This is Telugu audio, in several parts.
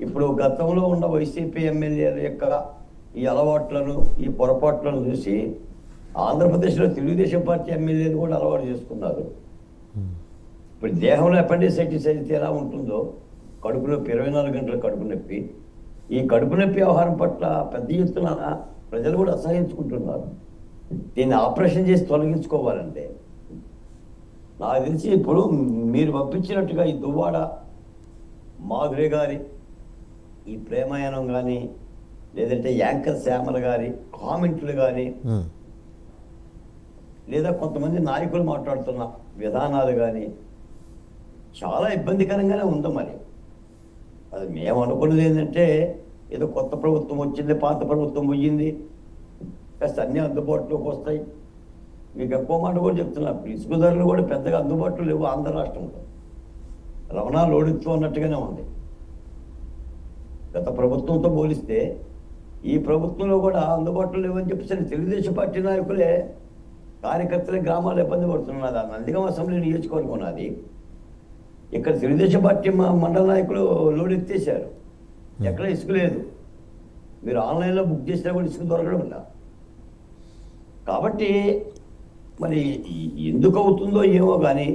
ఇప్పుడు గతంలో ఉన్న వైసీపీ ఎమ్మెల్యేల యొక్క ఈ అలవాట్లను, ఈ పొరపాట్లను చూసి ఆంధ్రప్రదేశ్లో తెలుగుదేశం పార్టీ ఎమ్మెల్యేలు కూడా అలవాటు చేసుకున్నారు. ఇప్పుడు దేహంలో అపెండిసైటిస్ అయితే ఎలా ఉంటుందో, కడుపు నొప్పి, 24 గంటల కడుపు నొప్పి, ఈ కడుపు నొప్పి వ్యవహారం పట్ల పెద్ద ఎత్తున ప్రజలు కూడా అసహించుకుంటున్నారు. దీన్ని ఆపరేషన్ చేసి తొలగించుకోవాలంటే నాకు తెలిసి ఇప్పుడు మీరు పంపించినట్టుగా ఈ దువ్వాడ మాధురి గారి ఈ ప్రేమాయణం కానీ, లేదంటే యాంకర్ శ్యామల గారి కామెంట్లు కానీ, లేదా కొంతమంది నాయకులు మాట్లాడుతున్న విధానాలు కానీ చాలా ఇబ్బందికరంగానే ఉంది. మరి అది మేము అనుకున్నది ఏంటంటే ఏదో కొత్త ప్రభుత్వం వచ్చింది, పాత ప్రభుత్వం పోయింది, కాస్త అన్నీ అందుబాటులోకి వస్తాయి. మీకు ఎక్కువ మాట కూడా చెప్తున్నారు, ఇసుక ధరలు కూడా పెద్దగా అందుబాటులో లేవు ఆంధ్ర రాష్ట్రంలో. రమణ లోడిస్తూ ఉన్నట్టుగానే ఉంది. గత ప్రభుత్వంతో పోలిస్తే ఈ ప్రభుత్వంలో కూడా అందుబాటులో లేవని చెప్పేసి తెలుగుదేశం పార్టీ నాయకులే, కార్యకర్తలే గ్రామాలు ఇబ్బంది పడుతున్నది. నందిగామ అసెంబ్లీ నియోజకవర్గం ఉన్నది. ఇక్కడ తెలుగుదేశం పార్టీ మండల నాయకులు లోడ్ ఎత్తేసారు. ఎక్కడ ఇసుక లేదు. మీరు ఆన్లైన్లో బుక్ చేసినా కూడా ఇసుక దొరకడం లేదు. కాబట్టి మరి ఎందుకు అవుతుందో ఏమో కానీ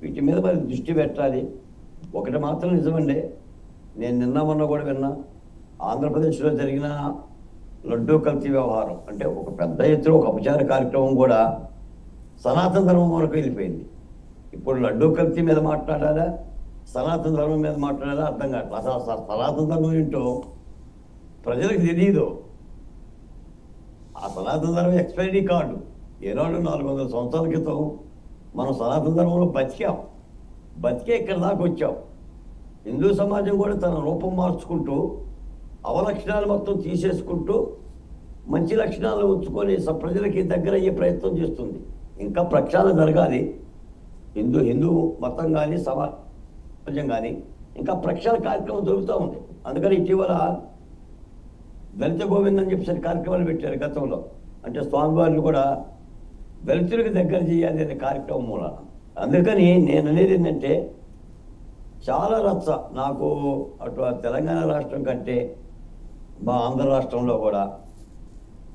వీటి మీద మరి దృష్టి పెట్టాలి. ఒకటి మాత్రం నిజమండి, నేను నిన్న మొన్న కూడా విన్నా, ఆంధ్రప్రదేశ్లో జరిగిన లడ్డూ కల్తీ వ్యవహారం అంటే ఒక పెద్ద ఎత్తున ఒక అపచార కార్యక్రమం కూడా సనాతన ధర్మం వరకు వెళ్ళిపోయింది. ఇప్పుడు లడ్డూ కల్తీ మీద మాట్లాడాలా, సనాతన ధర్మం మీద మాట్లాడాలా అర్థం కావట్లేదు. అసలు సనాతన ధర్మం ఏంటో ప్రజలకు తెలియదు. ఆ సనాతన ధర్మం ఎక్స్పైరీ కార్డు ఏనాడు 400 సంవత్సరాల క్రితం మనం సనాతన ధర్మంలో బతికే ఇక్కడ దాకా వచ్చాం. హిందూ సమాజం కూడా తన రూపం మార్చుకుంటూ అవలక్షణాలు మొత్తం తీసేసుకుంటూ మంచి లక్షణాలు ఉంచుకొని ప్రజలకి దగ్గర అయ్యే ప్రయత్నం చేస్తుంది. ఇంకా ప్రక్షాళన జరగాలి. హిందూ మతం కానీ సమాజం కానీ ఇంకా ప్రక్షాళన కార్యక్రమం జరుగుతూ ఉంది. అందుకని ఇటీవల దళిత గోవింద్ అని చెప్పేసి కార్యక్రమాలు పెట్టారు గతంలో. అంటే స్వామివారిని కూడా దళితులకు దగ్గర చేయాలి అనే కార్యక్రమం మూలన. అందుకని నేను అనేది ఏంటంటే చాలా రచ్చ నాకు అటు తెలంగాణ రాష్ట్రం కంటే మా ఆంధ్ర రాష్ట్రంలో కూడా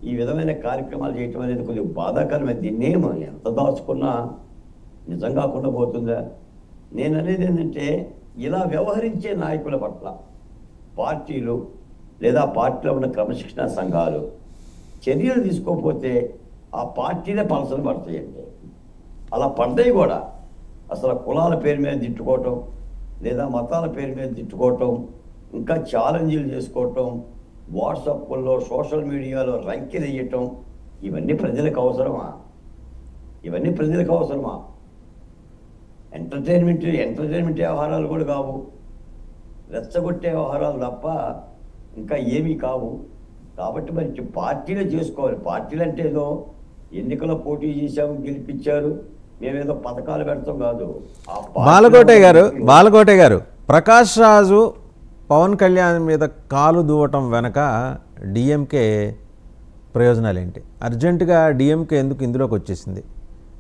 ఈ విధమైన కార్యక్రమాలు చేయటం అనేది కొద్దిగా బాధాకరమే. దీన్నేమో ఎంత దాచుకున్నా నిజం కాకుండా పోతుందా? నేను అనేది ఏంటంటే ఇలా వ్యవహరించే నాయకుల పట్ల పార్టీలు లేదా పార్టీలో ఉన్న క్రమశిక్షణ సంఘాలు చర్యలు తీసుకోకపోతే ఆ పార్టీనే పలసలు పడతాయండి. అలా పడ్డాయి కూడా. అసలు కులాల పేరు మీద తిట్టుకోవటం, లేదా మతాల పేరు మీద తిట్టుకోవటం, ఇంకా ఛాలెంజ్లు చేసుకోవటం, వాట్సాప్లో సోషల్ మీడియాలో రంకెలు వేయటం, ఇవన్నీ ప్రజలకు అవసరమా? ఎంటర్టైన్మెంట్ వ్యవహారాలు కూడా కావు, రెచ్చగొట్టే వ్యవహారాలు తప్ప ఇంకా ఏమీ కావు. కాబట్టి మరి పార్టీలే చేసుకోవాలి. పార్టీలు అంటే ఏదో ఎన్నికల్లో పోటీ చేశాము, గెలిపించారు, మేమేదో పథకాలు పెడతాం కాదు. బాలకోటే గారు ప్రకాష్ రాజు పవన్ కళ్యాణ్ మీద కాలు దూవటం వెనక డిఎంకే ప్రయోజనాలు ఏంటి? అర్జెంటుగా డిఎంకే ఎందుకు ఇందులోకి వచ్చేసింది?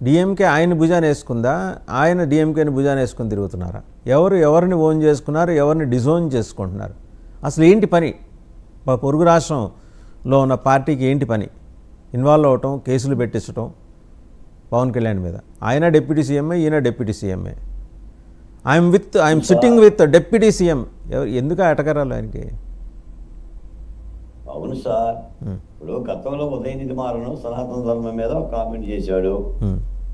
డిఎంకే ఆయన భుజాన్ని వేసుకుందా? ఆయన డిఎంకేని భుజాన్ని వేసుకుని తిరుగుతున్నారా? ఎవరిని ఓన్ చేసుకున్నారు, ఎవరిని డిజోన్ చేసుకుంటున్నారు? అసలు ఏంటి పని? పొరుగు రాష్ట్రంలో ఉన్న పార్టీకి ఏంటి పని? ఇన్వాల్వ్ అవటం, కేసులు పెట్టించటం పవన్ కళ్యాణ్ మీద. ఆయన డిప్యూటీ సీఎంఏ, ఈయన డిప్యూటీ సీఎంఏ. I'm sitting with deputy CM. ఎందుకు ఎటకరాలు ఆయనకి? అవును సార్, ఇప్పుడు గతంలో ఉదయనిధి మారను సనాతన ధర్మం మీద ఒక కామెంట్ చేశాడు.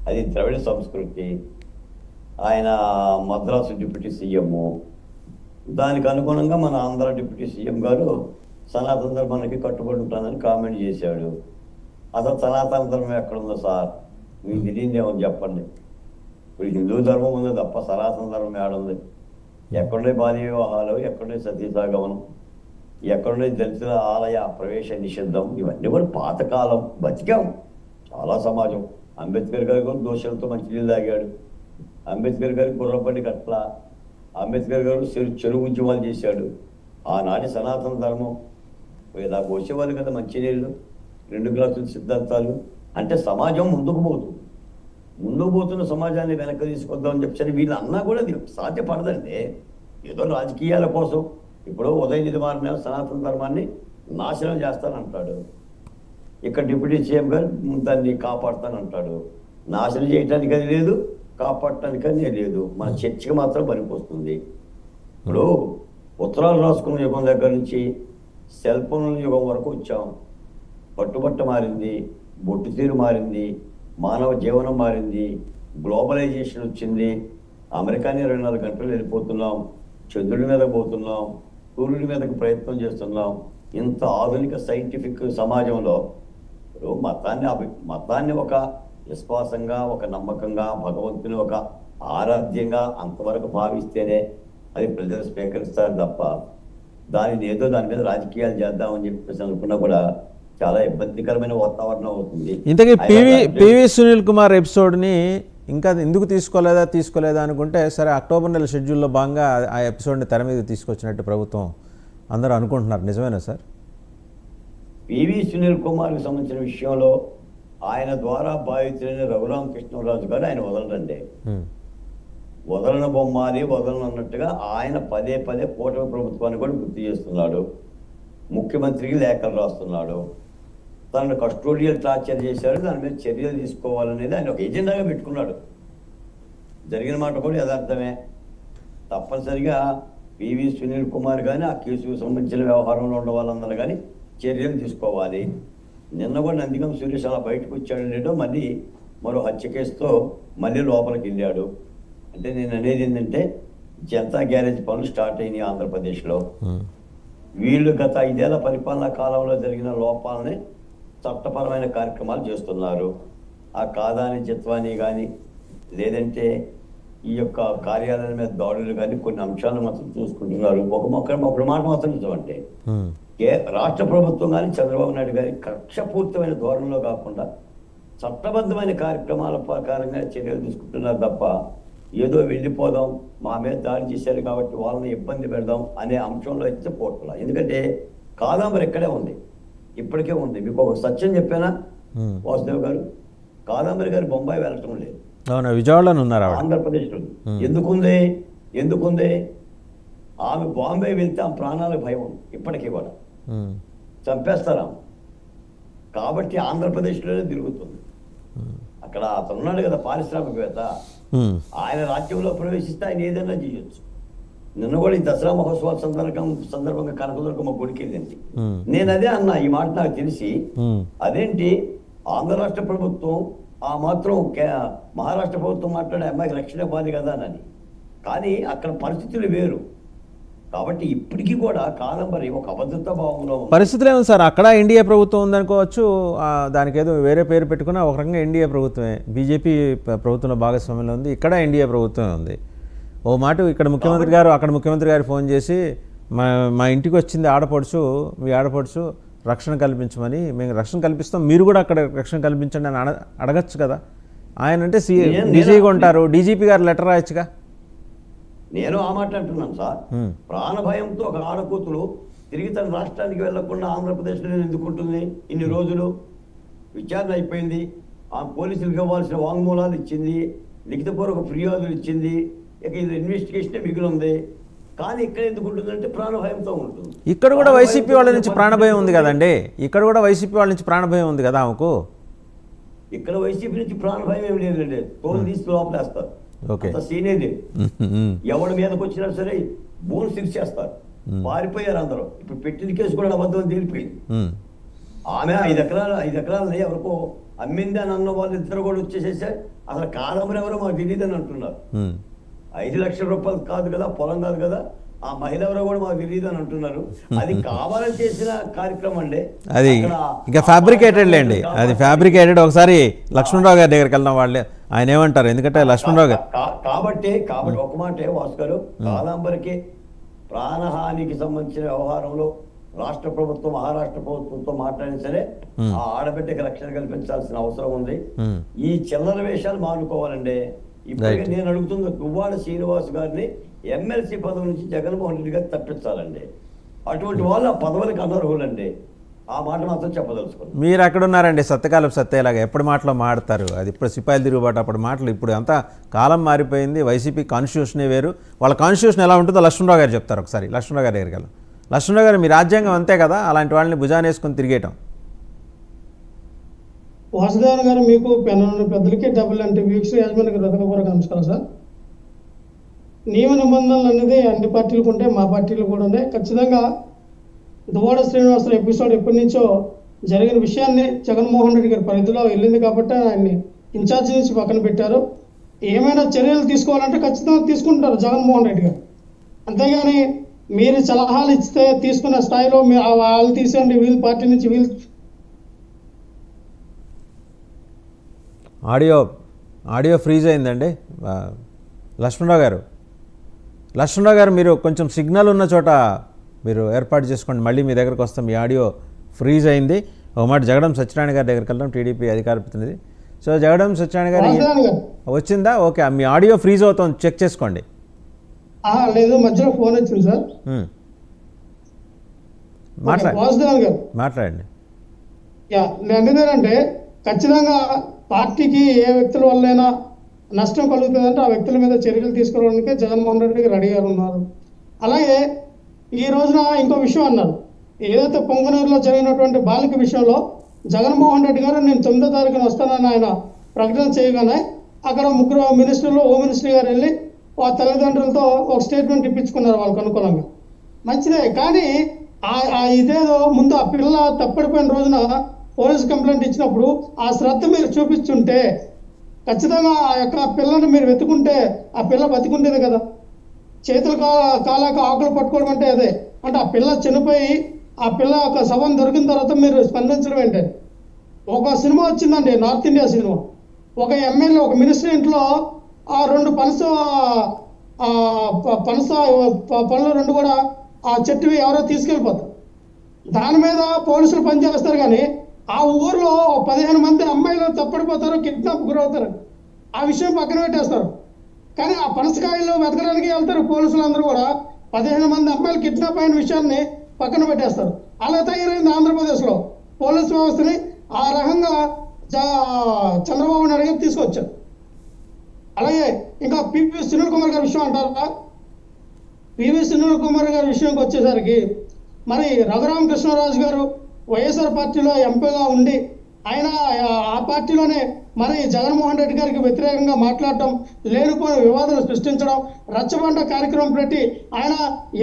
అది ద్రవిడ సంస్కృతి. ఆయన మద్రాసు డిప్యూటీ సీఎం. దానికి అనుగుణంగా మన ఆంధ్ర డిప్యూటీ సీఎం గారు సనాతన ధర్మానికి కట్టుబడి ఉంటానని కామెంట్ చేశాడు. అసలు సనాతన ధర్మం ఎక్కడుందో సార్ మీకు తెలియదేమని చెప్పండి. ఇప్పుడు హిందూ ధర్మం ఉంది తప్ప సనాతన ధర్మం ఏడుంది? ఎక్కడుండే బాల్య వివాహాలు, ఎక్కడుండే సతీసాగమనం, ఎక్కడుండే దళితుల ఆలయ ప్రవేశ నిషిద్ధం, ఇవన్నీ కూడా పాతకాలం. బతికాం చాలా సమాజం. అంబేద్కర్ గారు కూడా దోషులతో మంచినీళ్ళు తాగాడు. అంబేద్కర్ గారికి గుర్రపడి కట్ల. అంబేద్కర్ గారు చెరువు ఉద్యమాలు చేశాడు. ఆనాటి సనాతన ధర్మం ఇలా పోసేవాళ్ళు కదా మంచినీళ్ళు, 2 గ్లాసుల సిద్ధాంతాలు. అంటే సమాజం ముందుకు పోతున్న సమాజాన్ని వెనక్కి తీసుకొద్దామని చెప్పి వీళ్ళు అన్నా కూడా అది సాధ్యపడదండి. ఏదో రాజకీయాల కోసం ఇప్పుడు ఉదయనిధి మారిన సనాతన ధర్మాన్ని నాశనం చేస్తానంటాడు. ఇక్కడ డిప్యూటీ సీఎం గారు దాన్ని కాపాడుతానంటాడు. నాశనం చేయటానికి అది లేదు, కాపాడటానికి అది లేదు. మన చర్చకి మాత్రం పనికొస్తుంది. ఇప్పుడు ఉత్తరాలు రాసుకున్న యుగం దగ్గర నుంచి సెల్ ఫోన్ల యుగం వరకు వచ్చాం. పట్టుబట్ట మారింది, బొట్టు తీరు మారింది, మానవ జీవనం మారింది, గ్లోబలైజేషన్ వచ్చింది. అమెరికాని 24 గంటలు వెళ్ళిపోతున్నాం, చంద్రుడి మీద పోతున్నాం, సూర్యుడి మీదకి ప్రయత్నం చేస్తున్నాం. ఇంత ఆధునిక సైంటిఫిక్ సమాజంలో మతాన్ని ఒక విశ్వాసంగా, ఒక నమ్మకంగా, భగవంతుని ఒక ఆరాధ్యంగా అంతవరకు భావిస్తేనే అది ప్రజలు స్వీకరిస్తారు తప్ప దాని మీద రాజకీయాలు చేద్దామని చెప్పేసి అనుకున్నా కూడా చాలా ఇబ్బందికరమైన వాతావరణం అవుతుంది. ఇంతకీ పివి సునీల్ కుమార్ ఎపిసోడ్ని ఇంకా ఎందుకు తీసుకోలేదా అనుకుంటే, సరే అక్టోబర్ నెల షెడ్యూల్లో భాగంగా ఆ ఎపిసోడ్ని తెర మీద తీసుకొచ్చినట్టు ప్రభుత్వం అందరూ అనుకుంటున్నారు. నిజమేనా సార్? పివి సునీల్ కుమార్కి సంబంధించిన విషయంలో ఆయన ద్వారా బాధితులైన రఘురామకృష్ణరాజు గారు ఆయన వదలరండి. వదలను బొమ్మాలి వదలను అన్నట్టుగా ఆయన పదే కూటమి ప్రభుత్వాన్ని కూడా గుర్తు చేస్తున్నాడు. ముఖ్యమంత్రికి లేఖలు రాస్తున్నాడు. తనను కస్టోడియల్ టార్చర్ చేశారు, దాని మీద చర్యలు తీసుకోవాలనేది ఆయన ఒక ఎజెండాగా పెట్టుకున్నాడు. జరిగిన మాట కూడా యథార్థమే. తప్పనిసరిగా పివి సునీల్ కుమార్ కానీ ఆ కేసుకు సంబంధించిన వ్యవహారంలో ఉన్న వాళ్ళందరూ కానీ చర్యలు తీసుకోవాలి. నిన్న కూడా నందిగం సురేష్ అలా బయటకు వచ్చాడు లేదో మళ్ళీ మరో హత్య కేసుతో మళ్ళీ లోపలికి వెళ్ళాడు. అంటే నేను అనేది ఏంటంటే జనతా గ్యారేజ్ పనులు స్టార్ట్ అయినాయి ఆంధ్రప్రదేశ్లో. వీళ్ళు గత 5 ఏళ్ల పరిపాలనా కాలంలో జరిగిన లోపాలని చట్టపరమైన కార్యక్రమాలు చేస్తున్నారు. ఆ కాదాని జిత్వాని కానీ లేదంటే ఈ యొక్క కార్యాలయం మీద దాడులు కానీ కొన్ని అంశాలను మాత్రం చూసుకుంటున్నారు. ఒక మాట మాత్రం నిజమంటే రాష్ట్ర ప్రభుత్వం కానీ చంద్రబాబు నాయుడు గారి కక్షపూర్తమైన ధోరణిలో కాకుండా చట్టబద్ధమైన కార్యక్రమాల ప్రకారంగా చర్యలు తీసుకుంటున్నారు తప్ప ఏదో వెళ్ళిపోదాం, మా మీద దాడి చేశారు కాబట్టి వాళ్ళని ఇబ్బంది పెడదాం అనే అంశంలో అయితే పోట్ల. ఎందుకంటే కాదాంబరి ఇక్కడే ఉంది, ఇప్పటికే ఉంది. మీకు ఒక సత్యం చెప్పానా వాసుదేవ్ గారు, కాదాంబరి గారు బొంబాయి వెళ్ళటం లేదు, విజయవాడలో ఉన్నారు, ఆంధ్రప్రదేశ్లో. ఎందుకుంది? ఆమె బాంబే వెళ్తే ఆమె ప్రాణాలకు భయం ఉంది ఇప్పటికీ కూడా, చంపేస్తారా. కాబట్టి ఆంధ్రప్రదేశ్లోనే తిరుగుతుంది. అక్కడ అతను ఉన్నాడు కదా పారిశ్రామికవేత్త, ఆయన రాజ్యంలో ప్రవేశిస్తే ఆయన ఏదైనా చేయొచ్చు. నిన్న కూడా ఈ దసరా మహోత్సవాల సందర్భంగా కనకదుర్గమ్మ గుడికి వెళ్ళింది. నేను అదే అన్నా, ఈ మాట నాకు తెలిసి అదేంటి ఆంధ్ర రాష్ట్ర ప్రభుత్వం ఆ మాత్రం మహారాష్ట్ర ప్రభుత్వం మాట్లాడే అమ్మాయికి రక్షణ ఇవ్వాలి కదా అని. కానీ అక్కడ పరిస్థితులు వేరు. కాబట్టి ఇప్పటికీ కూడా కాదంబరి ఒక అభద్రతా భావంలో పరిస్థితులు ఏముంది సార్. అక్కడ ఎన్డీఏ ప్రభుత్వం ఉందనుకోవచ్చు, దానికి ఏదో వేరే పేరు పెట్టుకున్నా ఒక రకంగా ఎన్డీఏ ప్రభుత్వమే, బీజేపీ ప్రభుత్వంలో భాగస్వామ్యంలో ఉంది. ఇక్కడ ఎన్డీఏ ప్రభుత్వమే ఉంది. ఓ మాట ఇక్కడ ముఖ్యమంత్రి గారు అక్కడ ముఖ్యమంత్రి గారు ఫోన్ చేసి మా ఇంటికి వచ్చింది ఆడపడుచు, మీ ఆడపడుచు రక్షణ కల్పించమని, మేము రక్షణ కల్పిస్తాం, మీరు కూడా అక్కడ రక్షణ కల్పించండి అని అడగచ్చు కదా. ఆయన అంటే డీజీగా ఉంటారు, డీజీపీ గారు లెటర్ రాయొచ్చుగా. నేను ఆ మాట అంటున్నాను సార్. ప్రాణభయంతో ఒక ఆడకూతురు తిరిగి తన రాష్ట్రానికి వెళ్లకుండా ఆంధ్రప్రదేశ్లో ఎందుకుంటుంది? ఇన్ని రోజులు విచారణ అయిపోయింది, ఆ పోలీసులకు ఇవ్వాల్సిన వాంగ్మూలాలు ఇచ్చింది, లిఖితపూర్వక ఫిర్యాదులు ఇచ్చింది, ఇక ఇది ఇన్వెస్టిగేషన్ మిగిలి ఉంది. కానీ ఇక్కడ ఎందుకు ఉంటుందంటే ప్రాణభయంతో ఉంటుంది. ఇక్కడ కూడా వైసీపీ వాళ్ళ నుంచి ప్రాణభయం ఉంది కదండి, ఇక్కడ కూడా వైసీపీ వాళ్ళ నుంచి ప్రాణభయం ఉంది కదా ఆమెకు. ఇక్కడ వైసీపీ నుంచి ప్రాణభయం ఏమి లేదండి, తోలు తీసి లోపలేస్తారు. సీనేది ఎవరి మీదకి వచ్చినా సరే బోన్ చేస్తారు. పారిపోయారు అందరూ. ఇప్పుడు పెట్టిన కేసు కూడా అబద్ధం తేలిపోయింది. ఆమె 5 ఎకరాలని ఎవరికో అమ్మింది అని అన్న వాళ్ళు ఇద్దరు కూడా వచ్చేసేసారు. అసలు కాదంబరి ఎవరో మాకు తెలియదు అని అంటున్నారు. 5 లక్షల రూపాయలు కాదు కదా, పొలం కాదు కదా, ఆ మహిళ ఎవరో కూడా మాకు తెలియదు అని అంటున్నారు. అది కావాలని చేసిన కార్యక్రమం అండి, అది ఇంకా ఫ్యాబ్రికేటెడ్ లేండి, అది ఫ్యాబ్రికేటెడ్. ఒకసారి లక్ష్మణరావు గారి దగ్గరికి వెళ్దాం, వాళ్ళే ఆయన ఏమంటారు, ఎందుకంటే లక్ష్మణరావు గారు కాబట్టి ఒక మాట వాసు గారు, కాదంబరికి ప్రాణహానికి సంబంధించిన వ్యవహారంలో రాష్ట్ర ప్రభుత్వం మహారాష్ట్ర ప్రభుత్వంతో మాట్లాడినా సరే ఆ ఆడబిడ్డకి రక్షణ కల్పించాల్సిన అవసరం ఉంది. ఈ చిల్లర వేషాలు మానుకోవాలండి. ఇప్పటికే నేను అడుగుతున్న దువ్వాడ శ్రీనివాస్ గారిని ఎమ్మెల్సీ పదవి నుంచి జగన్మోహన్ రెడ్డి గారు తప్పించాలండి. అటువంటి వాళ్ళు ఆ పదవులకు అనర్హులండి. ఆ మాట మాత్రం చెప్పదలుచుకోండి. మీరు అక్కడ ఉన్నారండి సత్యకాలపు సత్యలాగా ఎప్పుడు మాటలో మాడతారు. అది ఇప్పుడు సిపాయిలు తిరుగుబాటు అప్పుడు మాటలు. ఇప్పుడు అంతా కాలం మారిపోయింది. వైసీపీ కాన్స్టిట్యూషనే వేరు. వాళ్ళ కాన్స్టిట్యూషన్ ఎలా ఉంటుందో లక్ష్మణరావు గారు చెప్తారు. ఒకసారి లక్ష్మణరావు గారి దగ్గరికి వెళ్ళాం. లక్ష్మణరావు గారు, మీ రాజ్యాంగం అంతే కదా, అలాంటి వాళ్ళని భుజానేసుకొని తిరిగేయటం. వాసుదేవన్ గారు, మీకు పెద్దలకి డబ్బులు అంటే వీక్ష యాజమాన్యానికి హృదయపూర్వక నమస్కారం సార్. నియమ నిబంధనలు అనేది అన్ని పార్టీలకు ఉంటాయి, మా పార్టీలు కూడా ఉన్నాయి. ఖచ్చితంగా దువ్వాడ శ్రీనివాసరావు ఎపిసోడ్ ఎప్పటి నుంచో జరిగిన విషయాన్ని జగన్మోహన్ రెడ్డి గారి పరిధిలో వెళ్ళింది కాబట్టి ఆయన్ని ఇన్ఛార్జి నుంచి పక్కన పెట్టారు. ఏమైనా చర్యలు తీసుకోవాలంటే ఖచ్చితంగా తీసుకుంటారు జగన్మోహన్ రెడ్డి గారు. అంతేగాని మీరు సలహాలు ఇస్తే తీసుకున్న స్థాయిలో వాళ్ళు తీసేయండి, వీళ్ళు పార్టీ నుంచి వీళ్ళు. ఆడియో ఫ్రీజ్ అయిందండి. లక్ష్మణరావు గారు మీరు కొంచెం సిగ్నల్ ఉన్న చోట మీరు ఏర్పాటు చేసుకోండి. మళ్ళీ మీ దగ్గరకు వస్తాం. మీ ఆడియో ఫ్రీజ్ అయింది. ఒక మాట జగడం సత్యనారాయణ గారి దగ్గరికి వెళ్దాం, టీడీపీ అధికార ప్రతినిధి. సో జగడం సత్యనారాయణ గారు వచ్చిందా? ఓకే, మీ ఆడియో ఫ్రీజ్ అవుతుంది, చెక్ చేసుకోండి. లేదు, మధ్యలో ఫోన్ వచ్చింది సార్. మాట్లాడండి. ఎందుకంటే ఖచ్చితంగా పార్టీకి ఏ వ్యక్తుల వల్లైనా నష్టం కలుగుతుందంటే ఆ వ్యక్తుల మీద చర్యలు తీసుకోవడానికి జగన్మోహన్ రెడ్డి గారు రెడీగా ఉన్నారు. అలాగే ఈ రోజున ఇంకో విషయం అన్నారు, ఏదైతే పొంగనూరులో జరిగినటువంటి బాలిక విషయంలో జగన్మోహన్ రెడ్డి గారు నేను 9వ తారీఖున వస్తానని ఆయన ప్రకటన చేయగానే అక్కడ ముగ్గురు మినిస్టర్లు, హోమ్ మినిస్టర్ గారు వెళ్ళి వాళ్ళ తల్లిదండ్రులతో ఒక స్టేట్మెంట్ ఇప్పించుకున్నారు వాళ్ళకు అనుకూలంగా. మంచిదే, కానీ ఇదేదో ముందు ఆ పిల్ల తప్పడిపోయిన రోజున పోలీసు కంప్లైంట్ ఇచ్చినప్పుడు ఆ శ్రద్ధ మీరు చూపిస్తుంటే ఖచ్చితంగా ఆ యొక్క పిల్లని మీరు వెతుకుంటే ఆ పిల్ల బతికుండేది కదా. చేతులు కాలాక ఆకులు పట్టుకోవడం అంటే అదే. అంటే ఆ పిల్ల చనిపోయి ఆ పిల్ల యొక్క శవం దొరికిన తర్వాత మీరు స్పందించడం ఏంటి? ఒక సినిమా వచ్చిందండి, నార్త్ ఇండియా సినిమా. ఒక ఎమ్మెల్యే, ఒక మినిస్టర్ ఇంట్లో ఆ 2 పనస పళ్ళు 2 కూడా ఆ చెట్టువి ఎవరో తీసుకెళ్ళిపోతారు. దాని మీద పోలీసులు పనిచేస్తారు, కానీ ఆ ఊర్లో 15 మంది అమ్మాయిలు తప్పడిపోతారు, కిడ్నాప్ గురవుతారు. ఆ విషయం పక్కన పెట్టేస్తారు. కానీ ఆ పనసకాయలు వెతకడానికి వెళ్తారు పోలీసులు అందరూ కూడా. 15 మంది అమ్మాయిలు కిడ్నాప్ అయిన విషయాన్ని పక్కన పెట్టేస్తారు. అలా తయారైంది ఆంధ్రప్రదేశ్లో పోలీసు వ్యవస్థని. ఆ రకంగా చంద్రబాబు నాయుడు గారు తీసుకొచ్చారు. అలాగే ఇంకా పివి సునీల్ కుమార్ గారి విషయం అంటారా? పివి సునీల్ కుమార్ గారి విషయంకి వచ్చేసరికి మరి రఘురామకృష్ణరాజు గారు వైఎస్ఆర్ పార్టీలో ఎంపీగా ఉండి ఆయన ఆ పార్టీలోనే మరి జగన్మోహన్ రెడ్డి గారికి వ్యతిరేకంగా మాట్లాడటం, లేనిపోయిన వివాదాలు సృష్టించడం, రచ్చబండ కార్యక్రమం పెట్టి ఆయన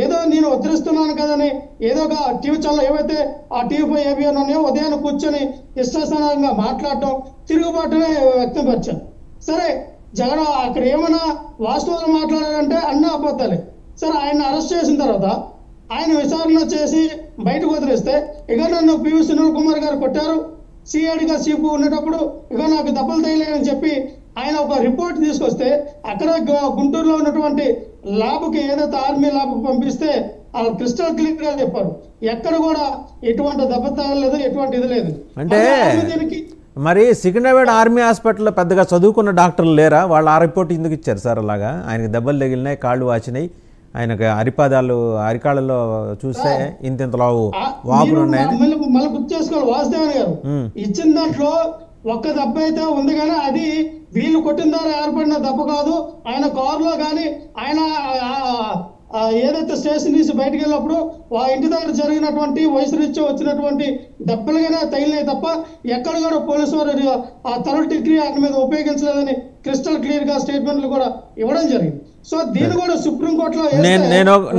ఏదో నేను ఉద్ధరిస్తున్నాను కదని ఏదో ఒక టీవీ ఛానల్ ఏవైతే ఆ టీవీ ఏబిఎన్ ఉన్నాయో ఉదయాన్ని కూర్చొని ఇష్టాసనంగా మాట్లాడటం, తిరుగుబాటునే వ్యక్తపరిచారు. సరే, జగన్ అక్కడ ఏమైనా వాస్తవాలు మాట్లాడారంటే అన్నీ అబద్ధాలే. సరే, ఆయన అరెస్ట్ చేసిన తర్వాత ఆయన విచారణ చేసి బయటకు వదిలేస్తే ఇక నన్ను పివి సునీల్ కుమార్ గారు కొట్టారు, సిఐడిగా చీఫ్ ఉండేటప్పుడు ఇక నాకు దెబ్బలు తగిలేదని చెప్పి ఆయన ఒక రిపోర్ట్ తీసుకొస్తే అక్కడ గుంటూరులో ఉన్నటువంటి ల్యాబ్కి, ఏదైతే ఆర్మీ ల్యాబ్కి పంపిస్తే వాళ్ళు క్రిస్టల్ క్లియర్ గా చెప్పారు, ఎక్కడ కూడా ఎటువంటి దెబ్బ తగలేదు, ఎటువంటి ఇది లేదు. అంటే మరి సికింద్రాబాద్ ఆర్మీ హాస్పిటల్లో పెద్దగా చదువుకున్న డాక్టర్లు లేరా? వాళ్ళు ఆ రిపోర్ట్ ఎందుకు ఇచ్చారు సార్? అలాగా ఆయనకి దెబ్బలు తగిలినాయి, కాళ్ళు వాచినాయి, ఆయనకు అరిపాదాలు అరికాళ్ళలో చూస్తే ఇంతలో వాపులు ఉన్నాయని మళ్ళీ గుర్తు చేసుకోవాలి. వాసుదేవన్ గారు ఇచ్చిన దాంట్లో ఒక్క దెబ్బ అయితే ఉంది, కానీ అది వీళ్ళు కొట్టిన ద్వారా ఏర్పడిన దెబ్బ కాదు. ఆయన కారులో కానీ ఆయన ఏదైతే స్టేషన్ తీసి బయటకు వెళ్ళినప్పుడు ఇంటి దగ్గర జరిగినటువంటి వయసు రీత్యా వచ్చినటువంటి దెబ్బలుగానే తగిలినాయి తప్ప ఎక్కడ కూడా పోలీసు వారు ఆ థర్డ్ డిగ్రీ ఆయన మీద ఉపయోగించలేదని క్రిస్టల్ క్లియర్ గా స్టేట్మెంట్లు కూడా ఇవ్వడం జరిగింది. సో దీన్ని కూడా సుప్రీంకోర్టులో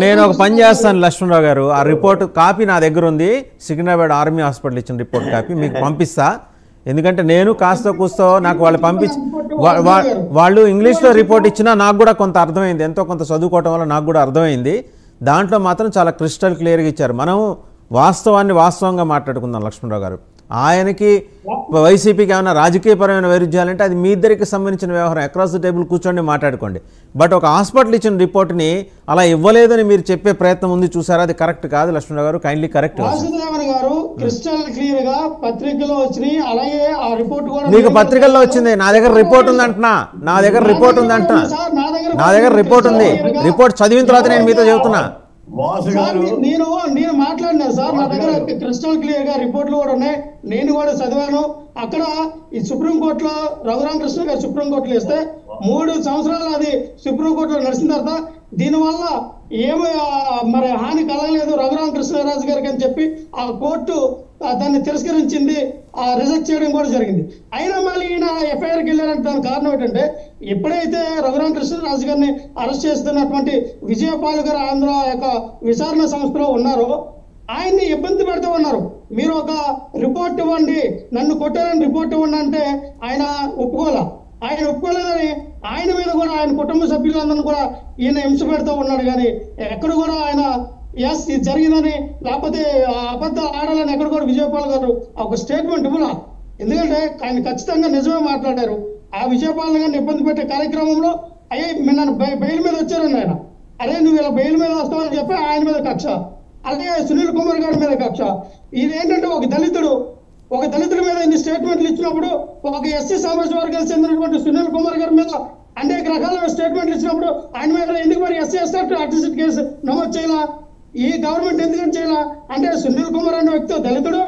నేను ఒక పని చేస్తాను లక్ష్మణరావు గారు, ఆ రిపోర్ట్ కాపీ నా దగ్గర ఉంది. సికింద్రాబాద్ ఆర్మీ హాస్పిటల్ ఇచ్చిన రిపోర్ట్ కాపీ మీకు పంపిస్తా. ఎందుకంటే నేను కాస్త కూస్తో నాకు వాళ్ళు వాళ్ళు ఇంగ్లీష్లో రిపోర్ట్ ఇచ్చినా నాకు కూడా కొంత అర్థమైంది, ఎంతో కొంత చదువుకోవటం వల్ల నాకు కూడా అర్థమైంది. దాంట్లో మాత్రం చాలా క్రిస్టల్ క్లియర్గా ఇచ్చారు. మనం వాస్తవాన్ని వాస్తవంగా మాట్లాడుకుందాం లక్ష్మణరావు గారు. ఆయనకి వైసీపీకి ఏమైనా రాజకీయపరమైన వైరుధ్యాలంటే అది మీ ఇద్దరికి సంబంధించిన వ్యవహారం, అక్రాస్ ది టేబుల్ కూర్చోండి మాట్లాడుకోండి. బట్ ఒక హాస్పిటల్ ఇచ్చిన రిపోర్ట్ని అలా ఇవ్వలేదని మీరు చెప్పే ప్రయత్నం ఉంది, చూసారా? అది కరెక్ట్ కాదు లక్ష్మణరావు గారు, కైండ్లీ కరెక్ట్. మీకు పత్రికల్లో వచ్చింది, నా దగ్గర రిపోర్ట్ ఉంది అంటున్నా, నా దగ్గర రిపోర్ట్ ఉంది. రిపోర్ట్ చదివిన తర్వాత నేను మీతో చెబుతున్నా. వాసు సార్ గారు నేను మాట్లాడినా సార్, నా దగ్గర క్రిస్టల్ క్లియర్ గా రిపోర్ట్లు కూడా ఉన్నాయి, నేను కూడా చదివాను. అక్కడ ఈ సుప్రీంకోర్టులో రఘురామకృష్ణ గారు సుప్రీంకోర్టులో ఇస్తే 3 సంవత్సరాలు అది సుప్రీంకోర్టులో నడిచిన తర్వాత దీనివల్ల ఏమీ మరి హాని కలగలేదు రఘురామకృష్ణరాజు గారికి అని చెప్పి ఆ కోర్టు దాన్ని తిరస్కరించింది, రిజెక్ట్ చేయడం కూడా జరిగింది. అయినా మళ్ళీ ఈయన ఎఫ్ఐఆర్కి వెళ్ళారంటే దానికి కారణం ఏంటంటే, ఎప్పుడైతే రఘురామకృష్ణరాజు గారిని అరెస్ట్ చేస్తున్నటువంటి విజయపాల్ గారు ఆంధ్ర యొక్క విచారణ సంస్థలో ఉన్నారో ఆయన్ని ఇబ్బంది పెడుతూ ఉన్నారు. మీరు ఒక రిపోర్ట్ ఇవ్వండి, నన్ను కొట్టారని రిపోర్ట్ ఇవ్వండి అంటే ఆయన ఒప్పుకోలేదని ఆయన మీద కూడా ఆయన కుటుంబ సభ్యులందరూ కూడా ఈయన హింస పెడుతూ ఉన్నాడు. కానీ ఎక్కడ కూడా ఆయన ఎస్ ఇది జరిగిందని లేకపోతే అబద్ధాలు ఆడాలని ఎక్కడ కూడా విజయపాల్ గారు ఒక స్టేట్మెంట్ ఇవ్వాల. ఎందుకంటే ఆయన ఖచ్చితంగా నిజమే మాట్లాడారు. ఆ విజయపాల్ గారిని ఇబ్బంది పెట్టే కార్యక్రమంలో అయ్యే నన్ను బెయిల్ మీద వచ్చారని ఆయన, అరే నువ్వు ఇలా బెయిల్ మీద వస్తావని చెప్పి ఆయన మీద కక్ష, అలాగే సునీల్ కుమార్ గారి మీద కక్ష. ఇదేంటంటే ఒక దళితుడి మీద ఇన్ని స్టేట్మెంట్లు ఇచ్చినప్పుడు ఒక ఎస్సీ సామాజిక వర్గానికి చెందినటువంటి సునీల్ కుమార్ గారి మీద అనేక రకాల స్టేట్మెంట్లు ఇచ్చినప్పుడు ఆయన మీద ఎందుకు మరి ఎస్సీ అట్రిసిట్ కేసు నమోదు చేయాలా, ఈ గవర్నమెంట్ ఎందుకని చేయాలా? అంటే సునీల్ కుమార్ అనే వ్యక్తి దళితుడు,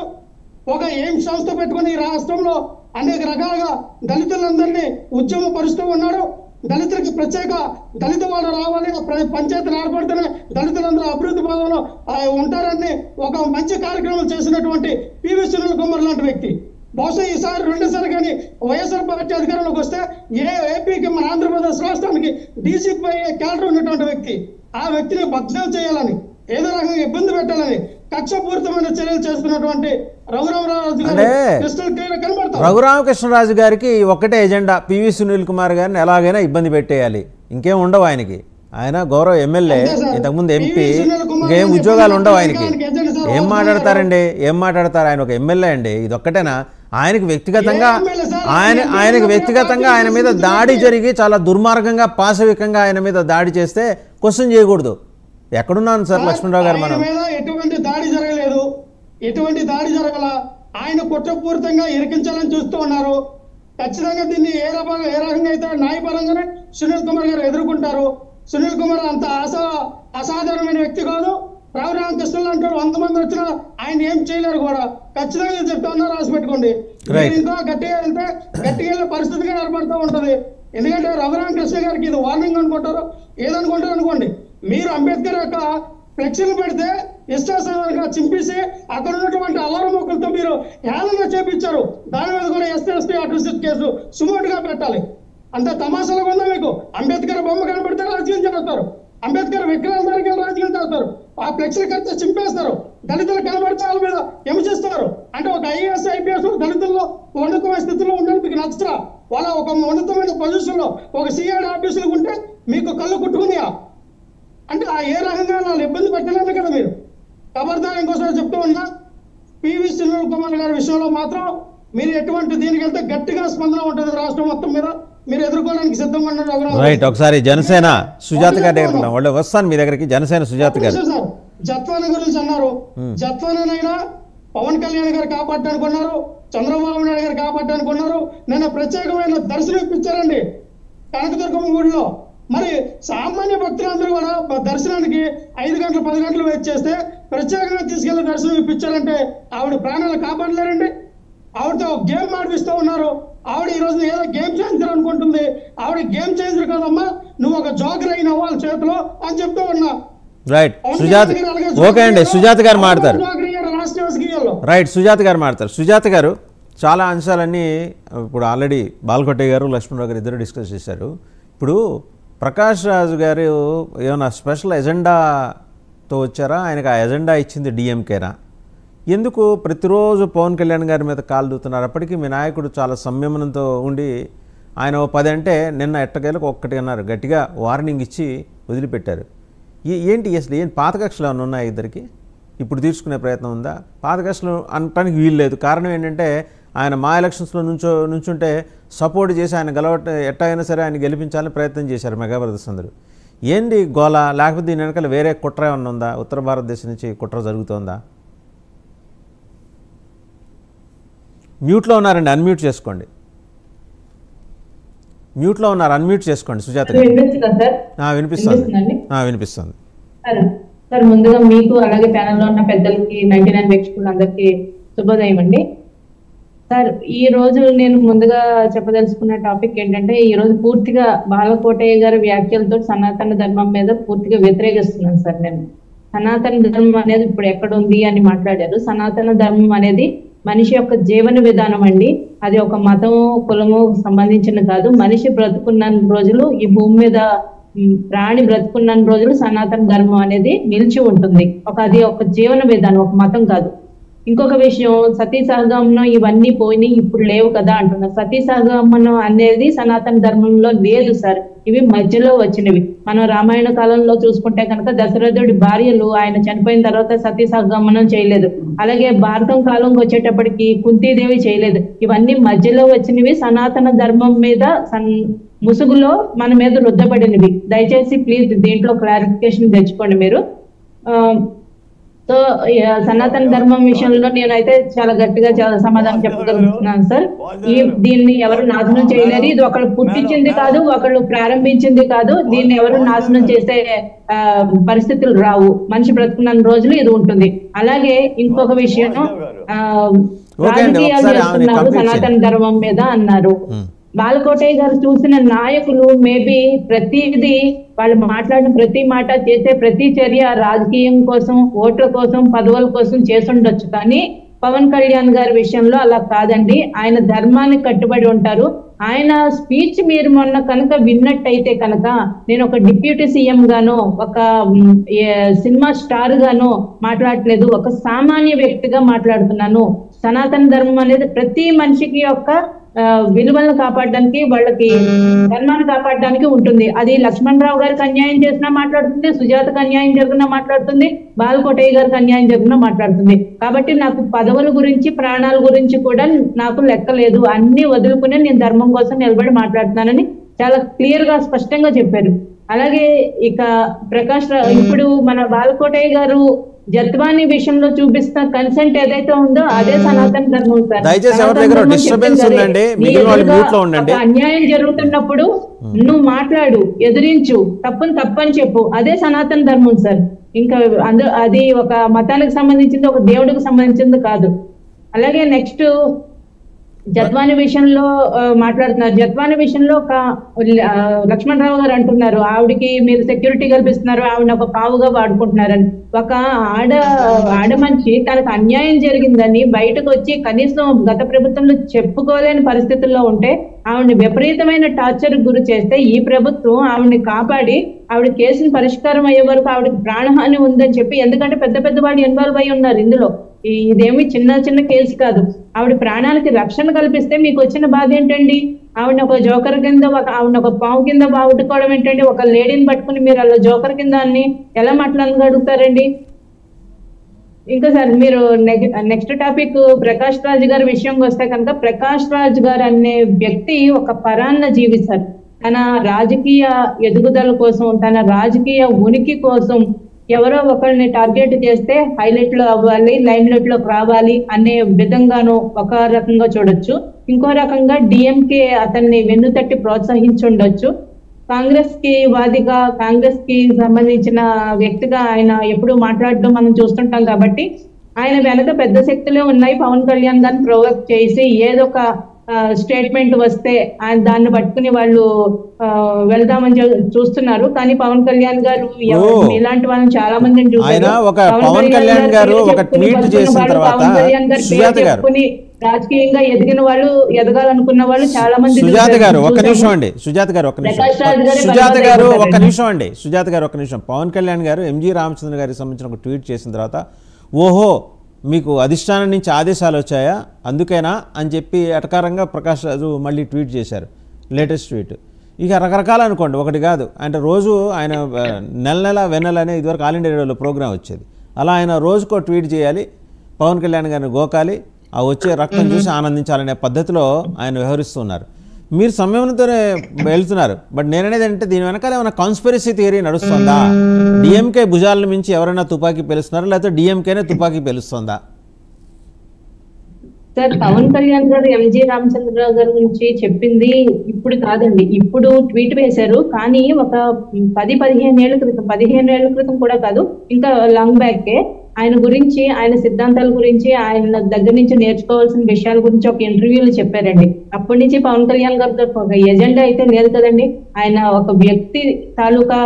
ఒక ఎయిమ్స్ సంస్థ పెట్టుకుని ఈ రాష్ట్రంలో అనేక రకాలుగా దళితులందరినీ ఉద్యమపరుస్తూ ఉన్నాడు. దళితులకి ప్రత్యేక దళిత వాళ్ళు రావాలి, పంచాయతీలు ఏర్పడితేనే దళితులందరూ అభివృద్ధి పదంలో ఉంటారని ఒక మంచి కార్యక్రమం చేసినటువంటి పివి సునీల్ కుమార్ లాంటి వ్యక్తి బహుశా ఈసారి రెండోసారి కానీ వైఎస్ఆర్ పార్టీ అధికారంలోకి వస్తే ఏపీకి మన ఆంధ్రప్రదేశ్ రాష్ట్రానికి డీజీపీ క్యాడర్ ఉన్నటువంటి వ్యక్తి, ఆ వ్యక్తిని బద్నాం చేయాలని, ఏదో రకంగా ఇబ్బంది పెట్టాలని కక్షపూరితమైన చర్యలు చేస్తున్నటువంటి రఘురామకృష్ణరాజు గారికి ఒక్కటే ఎజెండా, పివి సునీల్ కుమార్ గారిని ఎలాగైనా ఇబ్బంది పెట్టేయాలి, ఇంకేం ఉండవు ఆయనకి. ఆయన గౌరవ ఎమ్మెల్యే, ఇంతకుముందు ఎంపీ, ఇంకేం ఉద్యోగాలు ఉండవు ఆయనకి. ఏం మాట్లాడతారు ఆయన ఒక ఎమ్మెల్యే అండి, ఇది ఒక్కటేనా? ఆయనకి వ్యక్తిగతంగా ఆయన మీద దాడి జరిగి చాలా దుర్మార్గంగా పాశవికంగా ఆయన మీద దాడి చేస్తే క్వశ్చన్ చేయకూడదు. ఎక్కడున్నాను సార్ లక్ష్మణరావు గారు? మనం ఎటువంటి దాడి జరగల, ఆయన కుట్రపూరితంగా ఇరికించాలని చూస్తూ ఉన్నారు. ఖచ్చితంగా దీన్ని ఏ రకంగా అయితే న్యాయపరంగానే సునీల్ కుమార్ గారు ఎదుర్కొంటారు. సునీల్ కుమార్ అంత అసాధారణమైన వ్యక్తి కాదు. రఘురామకృష్ణులు అంటారు 100 మంది వచ్చినా ఆయన ఏం చేయలేరు కూడా. ఖచ్చితంగా చెప్తా ఉన్నారు, రాసి పెట్టుకోండి. ఇంకా గట్టిగా వెళ్తే గట్టిగా వెళ్ళే పరిస్థితిగా ఏర్పడుతూ ఉంటది. ఎందుకంటే రఘురామకృష్ణ గారికి ఇది వార్నింగ్ అనుకుంటారు, ఏదనుకుంటారు అనుకోండి. మీరు అంబేద్కర్ యొక్క ఫ్లెక్సీలు పెడితే ఇష్టాసంగా చింపేసి అక్కడ ఉన్నటువంటి అల్లారం మొక్కలతో మీరు హేళన చేపించారు. దాని మీద కూడా ఎస్టీ అట్రిసిట్ కేసు సుమోటుగా పెట్టాలి. అంత తమాషాలుగా ఉందా మీకు? అంబేద్కర్ బొమ్మ కనబడితే రాజకీయం చేస్తారు, అంబేద్కర్ విగ్రహాల దగ్గర రాజకీయం చేస్తారు, ఆ ఫ్లెక్సీలు కడితే చింపేస్తారు, దళితులు కనబడితే వాళ్ళ మీద హింసిస్తారు. అంటే ఒక ఐఏఎస్ ఐపీఎస్ దళితుల్లో ఉన్నతమైన స్థితిలో ఉండడం మీకు నచ్చరా? వాళ్ళ ఒక ఉన్నతమైన పొజిషన్ లో ఒక సిఐడి ఆఫీసులు ఉంటే మీకు కళ్ళు కుట్టుకున్నాయా? అంటే ఏ రకంగా వాళ్ళు ఇబ్బంది పెట్టలేదు కదా మీరు. ఖబర్దార్ ఇంకోసారి చెప్తూ ఉన్నా, పివి సునీల్ కుమార్ గారి విషయంలో మాత్రం మీరు ఎటువంటి దీనికి వెళ్తే గట్టిగా స్పందన ఉంటుంది రాష్ట్రం మొత్తం మీద, మీరు ఎదుర్కోవడానికి సిద్ధంగా ఉన్నారు. రైట్, ఒకసారి జనసేన సుజాత గారి దగ్గర వస్తాను మీ దగ్గరికి. జనసేన సుజాత గారు జత్వాన గురించి అన్నారు. జత్వానైనా పవన్ కళ్యాణ్ గారు కాపాడటానికి ఉన్నారు, చంద్రబాబు నాయుడు గారు కాపాడటానికి ఉన్నారు. నిన్న ప్రత్యేకమైన దర్శనం ఇప్పించారండి కనకదుర్గమ్మ గుడిలో. మరి సామాన్య భక్తులందరూ కూడా దర్శనానికి 5 గంటలు 10 గంటలు వెయిట్ చేస్తే ప్రత్యేకంగా తీసుకెళ్లి దర్శనం ఇప్పించారంటే ఆవిడ ప్రాణాలు కాపాడలేరండి. ఆవిడతో గేమ్ ఆడిపిస్తూ ఉన్నారు. ఆవిడ ఈ రోజు ఏదో గేమ్ చేంజర్ అనుకుంటుంది. ఆవిడ గేమ్ చేంజర్ కదమ్మా, నువ్వు ఒక జోకర్ అయినావు వాళ్ళ చేతిలో అని చెప్తూ ఉన్నా. రైట్ సుజాత, ఓకే అండి, సుజాత గారు మాట్లాడతారు. రైట్, సుజాత గారు మాట్లాడతారు. సుజాత గారు, చాలా అంశాలన్నీ ఇప్పుడు ఆల్రెడీ బాలకోటయ్య గారు లక్ష్మణరావు గారు ఇద్దరు డిస్కస్ చేశారు. ఇప్పుడు ప్రకాష్ రాజు గారు ఏమైనా స్పెషల్ ఎజెండాతో వచ్చారా? ఆయనకు ఆ ఎజెండా ఇచ్చింది డిఎంకేనా? ఎందుకు ప్రతిరోజు పవన్ కళ్యాణ్ గారి మీద కాలు దూతున్నారు? అప్పటికీ మీ నాయకుడు చాలా సంయమనంతో ఉండి ఆయన 10 అంటే నిన్న ఎట్టకేలకు 1 అన్నారు, గట్టిగా వార్నింగ్ ఇచ్చి వదిలిపెట్టారు. ఏంటి అసలు ఏం పాత కక్షలు ఏమైనా ఉన్నాయి ఇద్దరికి? ఇప్పుడు తీర్చుకునే ప్రయత్నం ఉందా? పాత కక్షలు అనటానికి వీలు లేదు. కారణం ఏంటంటే ఆయన మా ఎలక్షన్స్లో నుంచుంటే సపోర్ట్ చేసి ఆయన ఎట్టా అయినా సరే ఆయన గెలిపించాలని ప్రయత్నం చేశారు మెగా బ్రదర్స్ అందరూ. ఏంటి గోల? లేకపోతే దీని వెనకాల వేరే కుట్ర ఏమన్నా ఉందా? ఉత్తర భారతదేశం నుంచి కుట్ర జరుగుతోందా? మ్యూట్లో ఉన్నారండి, అన్మ్యూట్ చేసుకోండి. మ్యూట్లో ఉన్నారు, అన్మ్యూట్ చేసుకోండి సుజాత గారు. వినిపిస్తుంది. సార్ ముందుగా మీకు అలాగే ప్యానెల్లో ఉన్న పెద్దలకి 99 వీక్షకులందరికీ శుభోదయం అండి. సార్ ఈ రోజు నేను ముందుగా చెప్పదలుచుకున్న టాపిక్ ఏంటంటే, ఈ రోజు పూర్తిగా బాలకోటయ్య గారి వ్యాఖ్యలతో సనాతన ధర్మం మీద పూర్తిగా వ్యతిరేకిస్తున్నాను సార్. నేను సనాతన ధర్మం అనేది ఇప్పుడు ఎక్కడ ఉంది అని మాట్లాడారు. సనాతన ధర్మం అనేది మనిషి యొక్క జీవన విధానం అండి. అది ఒక మతము కులము సంబంధించిన కాదు. మనిషి బ్రతుకున్న రోజులు ఈ భూమి మీద, ప్రాణి బ్రతుకున్న రోజులు సనాతన ధర్మం అనేది నిలిచి ఉంటుంది. అది ఒక జీవన విధానం, ఒక మతం కాదు. ఇంకొక విషయం, సతీ సహగమనం ఇవన్నీ పోయినాయి, ఇప్పుడు లేవు కదా అంటున్నారు. సతీ సహగమనం అనేది సనాతన ధర్మంలో లేదు సార్. ఇవి మధ్యలో వచ్చినవి. మనం రామాయణ కాలంలో చూసుకుంటే కనుక దశరథుడి భార్యలు ఆయన చనిపోయిన తర్వాత సతీ సహగమనం చేయలేదు. అలాగే భారతం కాలంకి వచ్చేటప్పటికి కుంతీదేవి చేయలేదు. ఇవన్నీ మధ్యలో వచ్చినవి, సనాతన ధర్మం మీద ముసుగులో మన మీద రుద్దబడినవి. దయచేసి ప్లీజ్ దీంట్లో క్లారిఫికేషన్ తెచ్చుకోండి మీరు. సో సనాతన ధర్మం విషయంలో నేనైతే చాలా గట్టిగా సమాధానం చెప్పగలుగుతున్నాను సార్. దీన్ని ఎవరు నాశనం చేయలేరు. ఇది ఒకళ్ళు పుట్టించింది కాదు, ఒకళ్ళు ప్రారంభించింది కాదు. దీన్ని ఎవరు నాశనం చేసే పరిస్థితులు రావు. మనిషి బ్రతుకున్న రోజులు ఇది ఉంటుంది. అలాగే ఇంకొక విషయం, రాజకీయాలు చేస్తున్నారు సనాతన ధర్మం మీద అన్నారు. బాలకోటయ్య గారు చూసిన నాయకులు మేబీ ప్రతిదీ, వాళ్ళు మాట్లాడిన ప్రతి మాట, చేసే ప్రతి చర్య రాజకీయం కోసం, ఓట్ల కోసం, పదవుల కోసం చేసుండొచ్చు. కానీ పవన్ కళ్యాణ్ గారి విషయంలో అలా కాదండి. ఆయన ధర్మానికి కట్టుబడి ఉంటారు. ఆయన స్పీచ్ మీరు మొన్న కనుక విన్నట్టయితే కనుక, నేను ఒక డిప్యూటీ సీఎం గాను, ఒక సినిమా స్టార్ గాను మాట్లాడట్లేదు, ఒక సామాన్య వ్యక్తిగా మాట్లాడుతున్నాను. సనాతన ధర్మం అనేది ప్రతి మనిషికి యొక్క విలువలను కాపాడడానికి, వాళ్ళకి ధర్మాన్ని కాపాడడానికి ఉంటుంది. అది లక్ష్మణరావు గారికి అన్యాయం చేసినా మాట్లాడుతుంది, సుజాతకు అన్యాయం జరిగినా మాట్లాడుతుంది, బాలకోటయ్య గారికి అన్యాయం జరిగినా మాట్లాడుతుంది. కాబట్టి నాకు పదవుల గురించి, ప్రాణాల గురించి కూడా నాకు లెక్కలేదు. అన్ని వదులుకునే నేను ధర్మం కోసం నిలబడి మాట్లాడుతున్నానని చాలా క్లియర్ గా, స్పష్టంగా చెప్పారు. అలాగే ఇక ప్రకాష్ ఇప్పుడు మన బాలకోటయ్య గారు జత్వాని విషయంలో చూపిస్తున్న కన్సెంట్ ఏదైతే ఉందో అదే సనాతన ధర్మం సార్. దయచేసి ఎవరి దగ్గర డిస్టర్బెన్స్ ఉండండి, మిగిలిన వాళ్ళు మ్యూట్ లో ఉండండి. అన్యాయం జరుగుతున్నప్పుడు నువ్వు మాట్లాడు, ఎదిరించు, తప్పని తప్పని చెప్పు, అదే సనాతన ధర్మం సార్. ఇంకా అది ఒక మతానికి సంబంధించింది, ఒక దేవుడికి సంబంధించింది కాదు. అలాగే నెక్స్ట్ జత్వాని విషయంలో మాట్లాడుతున్నారు. జత్వాని విషయంలో ఒక లక్ష్మణరావు గారు అంటున్నారు, ఆవిడికి మీరు సెక్యూరిటీ కల్పిస్తున్నారు, ఆవిడ ఒక పావుగా వాడుకుంటున్నారని. ఒక ఆడ మనిషి తనకు అన్యాయం జరిగిందని బయటకు వచ్చి కనీసం గత ప్రభుత్వంలో చెప్పుకోలేని పరిస్థితుల్లో ఉంటే ఆవిడని విపరీతమైన టార్చర్ గురి చేస్తే ఈ ప్రభుత్వం ఆవిడని కాపాడి ఆవిడ కేసుని పరిష్కారం అయ్యే వరకు ఆవిడకి ప్రాణహాని ఉందని చెప్పి, ఎందుకంటే పెద్ద పెద్ద వాళ్ళు ఇన్వాల్వ్ అయి ఉన్నారు ఇందులో. ఇదేమి చిన్న చిన్న కేసు కాదు. ఆవిడ ప్రాణానికి రక్షణ కల్పిస్తే మీకు వచ్చిన బాధ ఏంటండి? ఆవిడ ఒక జోకర్ కింద, ఆవిడ ఒక పాము కింద బాగుట్టుకోవడం ఏంటండి? ఒక లేడీని పట్టుకుని మీరు అలా జోకర్ కింద అన్ని ఎలా మాట్లాడగలుగుతారండి? ఇంకా సార్ మీరు నెక్స్ట్ టాపిక్ ప్రకాష్ రాజ్ గారి విషయంకి వస్తే కనుక, ప్రకాష్ రాజ్ గారు అనే వ్యక్తి ఒక పరాన్న జీవి సార్. తన రాజకీయ ఎదుగుదల కోసం, తన రాజకీయ ఉనికి కోసం ఎవరో ఒకరిని టార్గెట్ చేస్తే హైలైట్ లో అవ్వాలి, లైమ్ లైట్ లోకి రావాలి అనే విధంగాను ఒక రకంగా చూడొచ్చు. ఇంకో రకంగా డిఎంకే అతన్ని వెన్నుతట్టి ప్రోత్సహించుండొచ్చు. కాంగ్రెస్ కి వాదిగా, కాంగ్రెస్ కి సంబంధించిన వ్యక్తిగా ఆయన ఎప్పుడు మాట్లాడడం మనం చూస్తుంటాం. కాబట్టి ఆయన వెనక పెద్ద శక్తులే ఉన్నాయి. పవన్ కళ్యాణ్ గారిని ప్రొవోక్ చేసి ఏదో ఒక స్టేట్మెంట్ వస్తే దాన్ని పట్టుకుని వాళ్ళు వెళ్దామని చూస్తున్నారు. కానీ పవన్ కళ్యాణ్ గారు ఇలాంటి వాళ్ళని చాలా మందిని చూశారు. పవన్ కళ్యాణ్ గారు ఒక ట్వీట్ చేసిన తర్వాత రాజకీయంగా ఎదిగిన వాళ్ళు, ఎదగాలనుకున్న వాళ్ళు చాలా మంది. సుజాత గారు ఒక్క నిమిషం అండి, సుజాత గారు ఒక్క నిమిషం. పవన్ కళ్యాణ్ గారు ఎంజీ రామచంద్ర గారికి సంబంధించిన ఒక ట్వీట్ చేసిన తర్వాత, ఓహో మీకు అధిష్టానం నుంచి ఆదేశాలు వచ్చాయా అందుకేనా అని చెప్పి ఎటకారంగా ప్రకాష్ రాజు మళ్ళీ ట్వీట్ చేశారు, లేటెస్ట్ ట్వీట్. ఇక రకరకాలు అనుకోండి, ఒకటి కాదు. అంటే రోజు ఆయన నెల వెన్నెల అనే ఇదివరకు ఆల్ ఇండియా రేడియోలో ప్రోగ్రామ్ వచ్చేది. అలా ఆయన రోజుకో ట్వీట్ చేయాలి, పవన్ కళ్యాణ్ గారిని గోకాలి, ఆ వచ్చే రక్తం చూసి ఆనందించాలనే పద్ధతిలో ఆయన వ్యవహరిస్తున్నారు. మీరు సంయమనంతోనే వెళ్తున్నారు. బట్ నేననేది అంటే దీని వెనకాల ఏమైనా కాన్స్పిరసీ థియరీ నడుస్తుందా? డిఎంకే భుజాలను మించి ఎవరైనా తుపాకీ పేలుస్తున్నారా, లేకపోతే డిఎంకేనే తుపాకీ పేలుస్తుందా? సార్ పవన్ కళ్యాణ్ గారు ఎంజి రామచంద్రరావు గారి గురించి చెప్పింది ఇప్పుడు కాదండి, ఇప్పుడు ట్వీట్ వేశారు. కానీ ఒక 10-15 ఏళ్ల క్రితం కూడా కాదు, ఇంకా లాంగ్ బ్యాకే ఆయన గురించి, ఆయన సిద్ధాంతాల గురించి, ఆయన దగ్గర నుంచి నేర్చుకోవాల్సిన విషయాల గురించి ఒక ఇంటర్వ్యూలో చెప్పారండి. అప్పటి నుంచి పవన్ కళ్యాణ్ గారితో ఒక ఎజెండా అయితే లేదు కదండి. ఆయన ఒక వ్యక్తి తాలూకా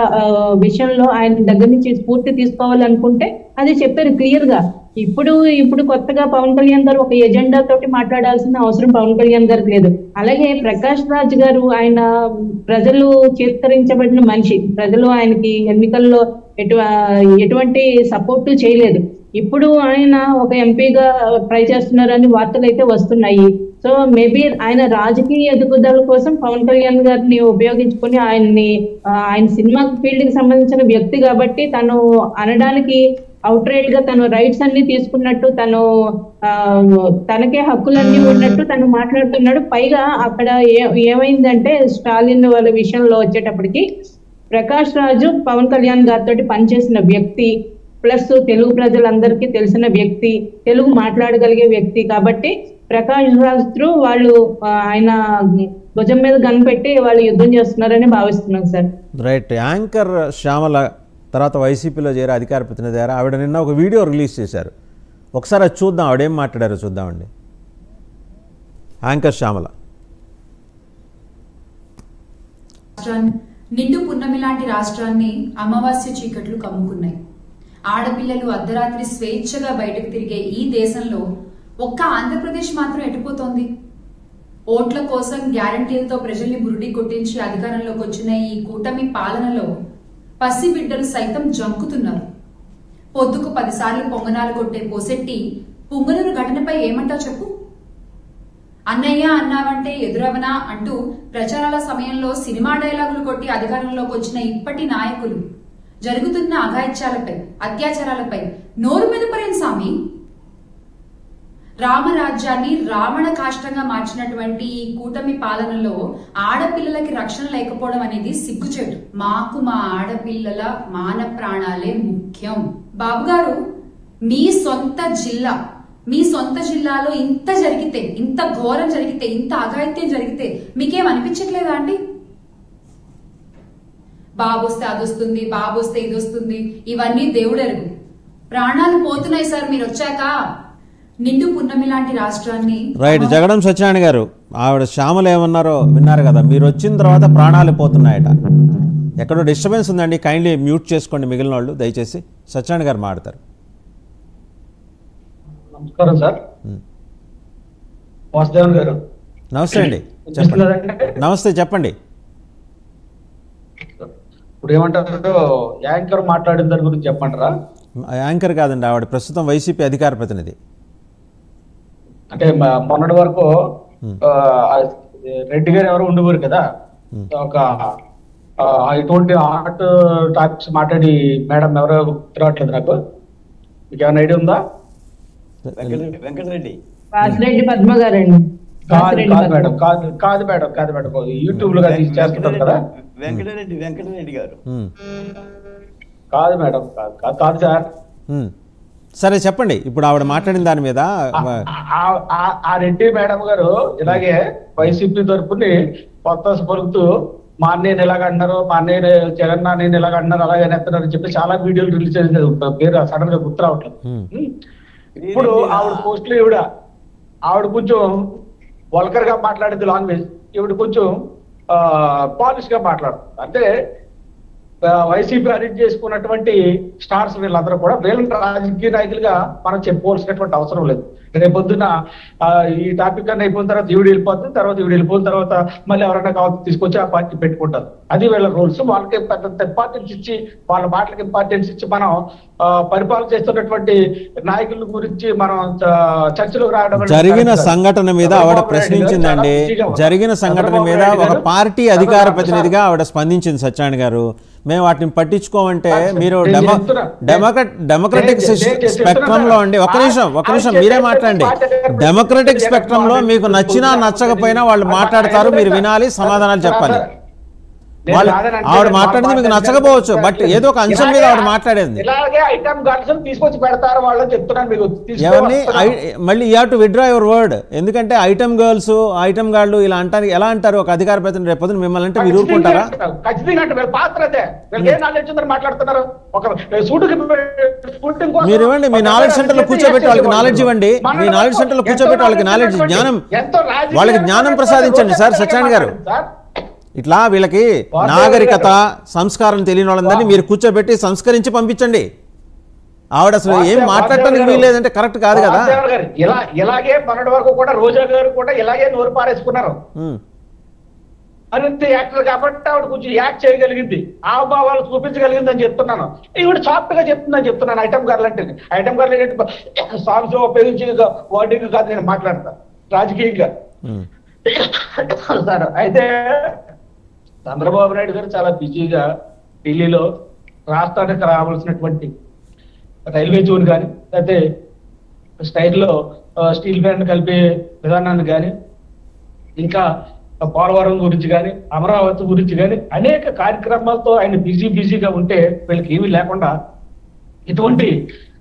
విషయంలో ఆయన దగ్గర నుంచి స్ఫూర్తి తీసుకోవాలనుకుంటే అది చెప్పారు క్లియర్ గా. ఇప్పుడు కొత్తగా పవన్ కళ్యాణ్ గారు ఒక ఎజెండా తోటి మాట్లాడాల్సిన అవసరం పవన్ కళ్యాణ్ గారికి లేదు. అలాగే ప్రకాష్ రాజ్ గారు, ఆయన ప్రజలు చేత్కరించబడిన మనిషి, ప్రజలు ఆయనకి ఎన్నికల్లో ఎటువంటి సపోర్ట్ చేయలేదు. ఇప్పుడు ఆయన ఒక ఎంపీగా ట్రై చేస్తున్నారని వార్తలు అయితే వస్తున్నాయి. సో మేబీ ఆయన రాజకీయ ఎదుగుదల కోసం పవన్ కళ్యాణ్ గారిని ఉపయోగించుకొని ఆయన సినిమా ఫీల్డ్ కి సంబంధించిన వ్యక్తి కాబట్టి తను అనడానికి అవుట్ రైట్ గా తను రైట్స్ అన్ని తీసుకున్నట్టు, తనకే హక్కులన్నీ ఉన్నట్టు తను మాట్లాడుతున్నాడు. పైగా అక్కడ ఏమైందంటే స్టాలిన్ వాళ్ళ విషయంలో వచ్చేటప్పటికి ప్రకాష్ రాజు పవన్ కళ్యాణ్ గారితో పనిచేసిన వ్యక్తి, ప్లస్ తెలుగు ప్రజలందరికీ తెలిసిన వ్యక్తి, తెలుగు మాట్లాడగలిగే వ్యక్తి కాబట్టి ప్రకాష్ రాజ్ త్రూ వాళ్ళు ఆయన భుజం మీద కనిపెట్టి వాళ్ళు యుద్ధం చేస్తున్నారని భావిస్తున్నాం సార్. రైట్. యాంకర్ శ్యామల తర్వాత వైసీపీలో చేరే అధికార ప్రతినిధి గారు, ఆవిడ నిన్న ఒక వీడియో రిలీజ్ చేశారు. ఒకసారి అది చూద్దాం, ఆవిడేం మాట్లాడారో చూద్దామండి. యాంకర్ శ్యామల. నిండు పున్నమి లాంటి రాష్ట్రాన్ని అమావాస్య చీకట్లు కమ్ముకున్నాయి. ఆడపిల్లలు అర్ధరాత్రి స్వేచ్ఛగా బయటకు తిరిగే ఈ దేశంలో ఒక్క ఆంధ్రప్రదేశ్ మాత్రం ఎటుపోతోంది? ఓట్ల కోసం గ్యారంటీలతో ప్రజల్ని బురుడి కొట్టించి అధికారంలోకి వచ్చిన ఈ కూటమి పాలనలో పసిబిడ్డలు సైతం జంకుతున్నారు. పొద్దుకు 10 సార్లు పొంగనాలు కొట్టే పోసెట్టి పుంగనూరు ఘటనపై ఏమంటావు చెప్పు? అన్నయ్య అన్నావంటే ఎదురవనా అంటూ ప్రచారాల సమయంలో సినిమా డైలాగులు కొట్టి అధికారంలోకి వచ్చిన ఇప్పటి నాయకులు జరుగుతున్న అఘాయిత్యాలపై, అత్యాచారాలపై నోరు మెదపరేం సామి? రామరాజ్యాన్ని రావణ కాష్టంగా మార్చినటువంటి ఈ కూటమి పాలనలో ఆడపిల్లలకి రక్షణ లేకపోవడం అనేది సిగ్గుచేటు. మాకు మా ఆడపిల్లల మాన ప్రాణాలే ముఖ్యం. బాబు గారు, మీ సొంత జిల్లాలో ఇంత జరిగితే, ఇంత ఘోరం జరిగితే, ఇంత అఘాయిత్యం జరిగితే మీకేం అనిపించట్లేదా అండి? బాబు వస్తే అది వస్తుంది, బాబు వస్తే ఇది వస్తుంది, ఇవన్నీ దేవుడెరుగు. ప్రాణాలు పోతున్నాయి సార్ మీరు వచ్చాక. నిండు పున్నమి లాంటి రాష్ట్రాన్ని. రైట్. జగడం సత్యనారాయణ గారు, ఆవిడ శ్యామలు ఏమన్నారో విన్నారు కదా. మీరు వచ్చిన తర్వాత ప్రాణాలు పోతున్నాయట. ఎక్కడో డిస్టర్బెన్స్ ఉందండి, కైండ్లీ మ్యూట్ చేసుకోండి మిగిలిన వాళ్ళు దయచేసి. సత్యనారాయణ గారు మాట్లాడతారు. నమస్కారం సార్. వాసుదేవన్ గారు. నమస్తే అండి, చెప్పండి. నమస్తే, చెప్పండి. ఇప్పుడు ఏమంటారు, యాంకర్ మాట్లాడిన దాని గురించి చెప్పంటారా? యాంకర్ కాదండి, ఆవిడ ప్రస్తుతం వైసీపీ అధికార ప్రతినిధి. అంటే మొన్నటి వరకు రెడ్డి గారు ఎవరు ఉండేవారు కదా, ఒక ఇటువంటి ఆర్ట్ టాపిక్స్ మాట్లాడి మేడం ఎవరో గుర్తురావట్లేదు నాకు. మీకు ఏమైనా ఐడియా ఉందా? వెంకటరెడ్డి పద్మ గారండి. కాదు మేడం యూట్యూబ్ లో చేస్తుంటారు కదా. వెంకటరెడ్డి గారు కాదు మేడం, కాదు సార్. సరే చెప్పండి, ఇప్పుడు ఆవిడ మాట్లాడిన దాని మీద. ఆ రెడ్డి మేడం గారు ఇలాగే వైసీపీ తరపుని కొత్త పలుకుతూ మా అన్నయ్యని ఇలాగ అంటున్నారు, మా అన్నయ్య జగన్ నేను ఇలాగ అంటున్నారు, అలాగే ఎత్తున్నారు అని చెప్పి చాలా వీడియోలు రిలీజ్ చేసింది. పేరు సడన్ గా గుర్తు రావట్లేదు. ఇప్పుడు ఆవిడ పోస్టులు ఆవిడ కొంచెం వల్గర్ గా మాట్లాడేది లాంగ్వేజ్, ఈవిడ కొంచెం పాలిష్ గా మాట్లాడుతుంది. అంటే వైసీపీ అరేంజ్ చేసుకున్నటువంటి స్టార్స్ వీళ్ళందరూ కూడా వీళ్ళని రాజకీయ నాయకులుగా మనం చెప్పుకోవాల్సినటువంటి అవసరం లేదు. రేపొద్దున ఈ టాపిక్ అన్న అయిపోయిన తర్వాత ఈవిడ వెళ్ళిపోతుంది, తర్వాత ఈవిడ వెళ్ళిపోయిన తర్వాత మళ్ళీ ఎవరైనా కావాలి తీసుకొచ్చి ఆ పార్టీ పెట్టుకుంటారు. అది వీళ్ళ రూల్స్. వాళ్ళకి పెద్ద ఇంపార్టెన్స్ ఇచ్చి, వాళ్ళ మాటలకు ఇంపార్టెన్స్ ఇచ్చి మనం పరిపాలన చేస్తున్నటువంటి నాయకుల గురించి మనం చర్చలోకి రావడం. జరిగిన సంఘటన మీద ఆవిడ ప్రశ్నించిందండి. జరిగిన సంఘటన మీద ఒక పార్టీ అధికార ప్రతినిధిగా ఆవిడ స్పందించింది. సత్యనారాయణ గారు, మేము వాటిని పట్టించుకోమంటే మీరు డెమోక్రటిక్ స్పెక్ట్రంలో అండి. ఒక నిమిషం మీరే మాట్లాడండి. డెమోక్రటిక్ స్పెక్ట్రంలో మీకు నచ్చినా నచ్చకపోయినా వాళ్ళు మాట్లాడతారు, మీరు వినాలి, సమాధానాలు చెప్పాలి. ఆవిడ మాట్లాడింది మీకు నచ్చకపోవచ్చు, బట్ ఏదో ఒక అంశం మీద ఆవిడ మాట్లాడేది. ఇలాగే ఐటమ్ గార్డ్స్ తీసుకొచ్చి పెడతారు వాళ్ళని చెప్తున్నాను మీకు. ఎవరిని మళ్ళీ you have to withdraw your word. ఎందుకంటే ఐటమ్ గర్ల్స్, ఐటమ్ గార్డులు ఇలా అంటారు. ఎలా అంటారు ఒక అధికార ప్రతినిధి రేపు పొద్దున మిమ్మల్ని అంటే మీరు ఊరుకుంటారా? ఖచ్చితంగా అంటే వీళ్ళ పాత్ర అదే. వీళ్ళకి ఏ నాలెడ్జ్ ఉందని మాట్లాడుతున్నారు. ఒక సూటుకి మీరు ఇవ్వండి, మీ నాలెడ్జ్ సెంటర్ లో కూర్చోబెట్టి వాళ్ళకి నాలెడ్జ్ ఇవ్వండి. మీ నాలెడ్జ్ సెంటర్ లో కూర్చోబెట్టి వాళ్ళకి నాలెడ్జ్, జ్ఞానం, వాళ్ళకి జ్ఞానం ప్రసాదించండి సార్. సత్యనారాయణ గారు, ఇట్లా వీళ్ళకి నాగరికత, సంస్కారం తెలియని వాళ్ళందరినీ మీరు కూర్చోబెట్టి సంస్కరించి పంపించండి. ఆవిడ అసలు ఏం మాట్లాడటానికి వీల్లేదంటే కరెక్ట్ కాదు కదా. ఇలాగే మొన్నటి వరకు కూడా రోజా గారు కూడా ఇలాగే నోరు పారేసుకున్నారు. అనంత యాక్టర్ కాబట్టి ఆవిడ కొంచెం యాక్ట్ చేయగలిగింది, ఆభావాలు చూపించగలిగింది అని చెప్తున్నాను. ఈవిడ సాఫ్ట్ గా చెప్తుందని చెప్తున్నాను. ఐటమ్ గార్లు అంటే ఐటమ్ గార్లు ఏంటంటే సాంగ్స్ ఉపయోగించి వర్డింగ్ కాదు నేను మాట్లాడతా, రాజకీయంగా. సార్ అయితే చంద్రబాబు నాయుడు గారు చాలా బిజీగా ఢిల్లీలో రాష్ట్రానికి రావాల్సినటువంటి రైల్వే జోన్ కానీ, లేకపోతే స్టైల్లో స్టీల్ ప్లాంట్ కలిపే విధానాన్ని కానీ, ఇంకా పోలవరం గురించి కానీ, అమరావతి గురించి కానీ అనేక కార్యక్రమాలతో ఆయన బిజీగా ఉంటే వీళ్ళకి ఏమీ లేకుండా ఇటువంటి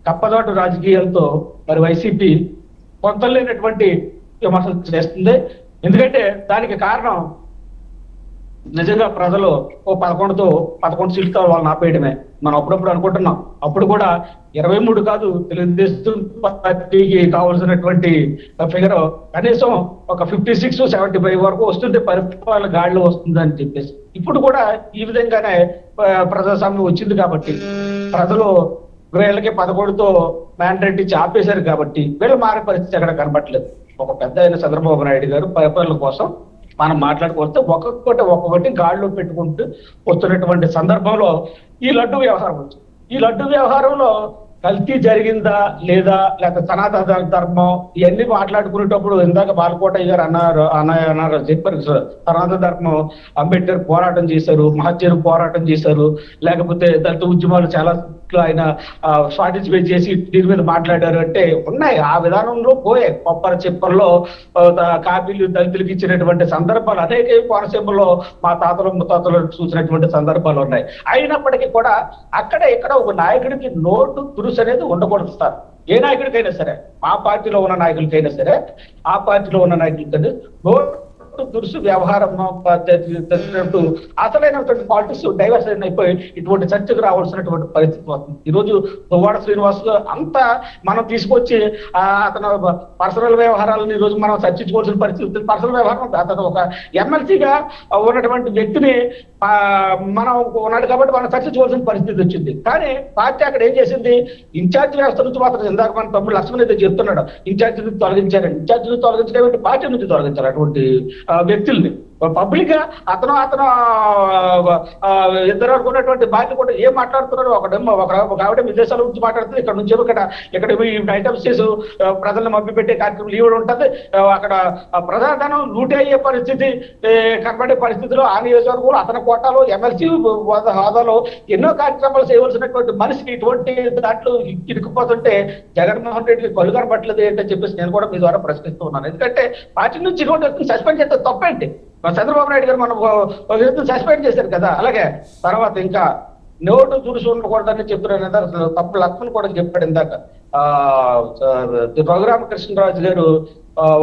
కప్పదాటు రాజకీయాలతో మరి వైసీపీ పొందలేనటువంటి విమర్శలు చేస్తుంది. ఎందుకంటే దానికి కారణం నిజంగా ప్రజలు 11 సీట్లతో వాళ్ళని ఆపేయడమే. మనం అప్పుడప్పుడు అనుకుంటున్నాం, అప్పుడు కూడా 23 కాదు తెలుగుదేశం పార్టీకి కావాల్సినటువంటి ఫిగర్ కనీసం ఒక 56-75 వరకు వస్తుంటే పరిపాలన గాడిలో వస్తుందని చెప్పేసి. ఇప్పుడు కూడా ఈ విధంగానే ప్రజాస్వామ్యం వచ్చింది కాబట్టి ప్రజలు వీళ్ళకి 11తో మ్యాండేట్ ఇచ్చి ఆపేశారు కాబట్టి వీళ్ళు మారే పరిస్థితి ఎక్కడ కనబట్టలేదు. ఒక పెద్ద అయిన చంద్రబాబు నాయుడు గారు పరిపాలన కోసం మనం మాట్లాడుకొస్తే ఒక్కొక్కటి గాడిలో పెట్టుకుంటూ వస్తున్నటువంటి సందర్భంలో ఈ లడ్డు వ్యవహారం వచ్చింది. ఈ లడ్డు వ్యవహారంలో కల్తీ జరిగిందా లేదా, లేకపోతే సనాతన ధర్మం ఇవన్నీ మాట్లాడుకునేటప్పుడు ఇందాక బాలకోటయ్య గారు అన్నారు చెప్పారు. సనాతన ధర్మం అంబేద్కర్ పోరాటం చేశారు, మహత్యరు పోరాటం చేశారు, లేకపోతే దళిత ఉద్యమాలు చాలా ఆయన పార్టిసిపేట్ చేసి దీని మీద మాట్లాడారు అంటే ఉన్నాయి. ఆ విధానంలో పోయే కొప్పర చిప్పల్లో కాపీలు దళితులకు ఇచ్చినటువంటి సందర్భాలు అనేక కోనసీమలో మా తాతలు ముత్తాతలు చూసినటువంటి సందర్భాలు ఉన్నాయి. అయినప్పటికీ కూడా అక్కడ ఇక్కడ ఒక నాయకుడికి నోటు దురుసు అనేది ఉండకూడదు సార్. ఏ నాయకుడికైనా సరే, మా పార్టీలో ఉన్న నాయకులకైనా సరే, ఆ పార్టీలో ఉన్న నాయకులకైనా నోటు దురుసు వ్యవహారం తెలిసినట్టు అసలైనటువంటి పాలిటిక్స్ డైవర్షన్ అయిపోయి ఇటువంటి చర్చకు రావాల్సినటువంటి పరిస్థితి వస్తుంది. ఈరోజు దువ్వాడ శ్రీనివాస్ అంతా మనం తీసుకొచ్చి అతను పర్సనల్ వ్యవహారాలను ఈరోజు మనం చర్చించుకోవాల్సిన పరిస్థితి. పర్సనల్ వ్యవహారం అతను ఒక ఎమ్మెల్సీగా ఉన్నటువంటి వ్యక్తిని మనం ఉన్నాడు కాబట్టి మనం చర్చించుకోవాల్సిన పరిస్థితి వచ్చింది. కానీ పార్టీ అక్కడ ఏం చేసింది, ఇన్ఛార్జ్ వ్యవస్థ నుంచి మాత్రం ఇందాక మన తమ్ముడు లక్ష్మణ్ అయితే చెప్తున్నాడు, ఇన్ఛార్జ్ నుంచి తొలగించారండి. ఇన్ఛార్జ్ నుంచి తొలగించడం పార్టీ నుంచి తొలగించారు అటువంటి వ్యక్తుల్ని. పబ్లిక్ గా అతను ఇద్దరు అనుకున్నటువంటి బాధ్యత కూడా ఏం మాట్లాడుతున్నాడు. ఒక ఆవిడ విదేశాల గురించి మాట్లాడుతుంది, ఇక్కడ నుంచి ఇక్కడ ఐటమ్స్ చేసి ప్రజలను మభ్య పెట్టే కార్యక్రమం ఈవిడ ఉంటుంది. అక్కడ ప్రజాధనం లూటే అయ్యే పరిస్థితి కనబడే పరిస్థితిలో ఆ నియోజకవర్గంలో అతని కోటాలో ఎమ్మెల్సీ హోదాలో ఎన్నో కార్యక్రమాలు చేయవలసినటువంటి మనిషికి ఇటువంటి దాంట్లో ఇరుక్కుపోతుంటే జగన్మోహన్ రెడ్డికి కళ్ళు కనబట్టలేదు ఏంటని చెప్పేసి నేను కూడా మీ ద్వారా ప్రశ్నిస్తూ ఉన్నాను. ఎందుకంటే పార్టీ నుంచి సస్పెండ్ చేస్తే తప్పేంటి? చంద్రబాబు నాయుడు గారు మనం సస్పెండ్ చేశారు కదా. అలాగే తర్వాత ఇంకా నోటు దురుసు ఉండకూడదని చెప్తున్నాను. అసలు తప్పు లక్ష్మణ్ కూడా చెప్పాడు ఇందాక. రఘురామకృష్ణరాజు గారు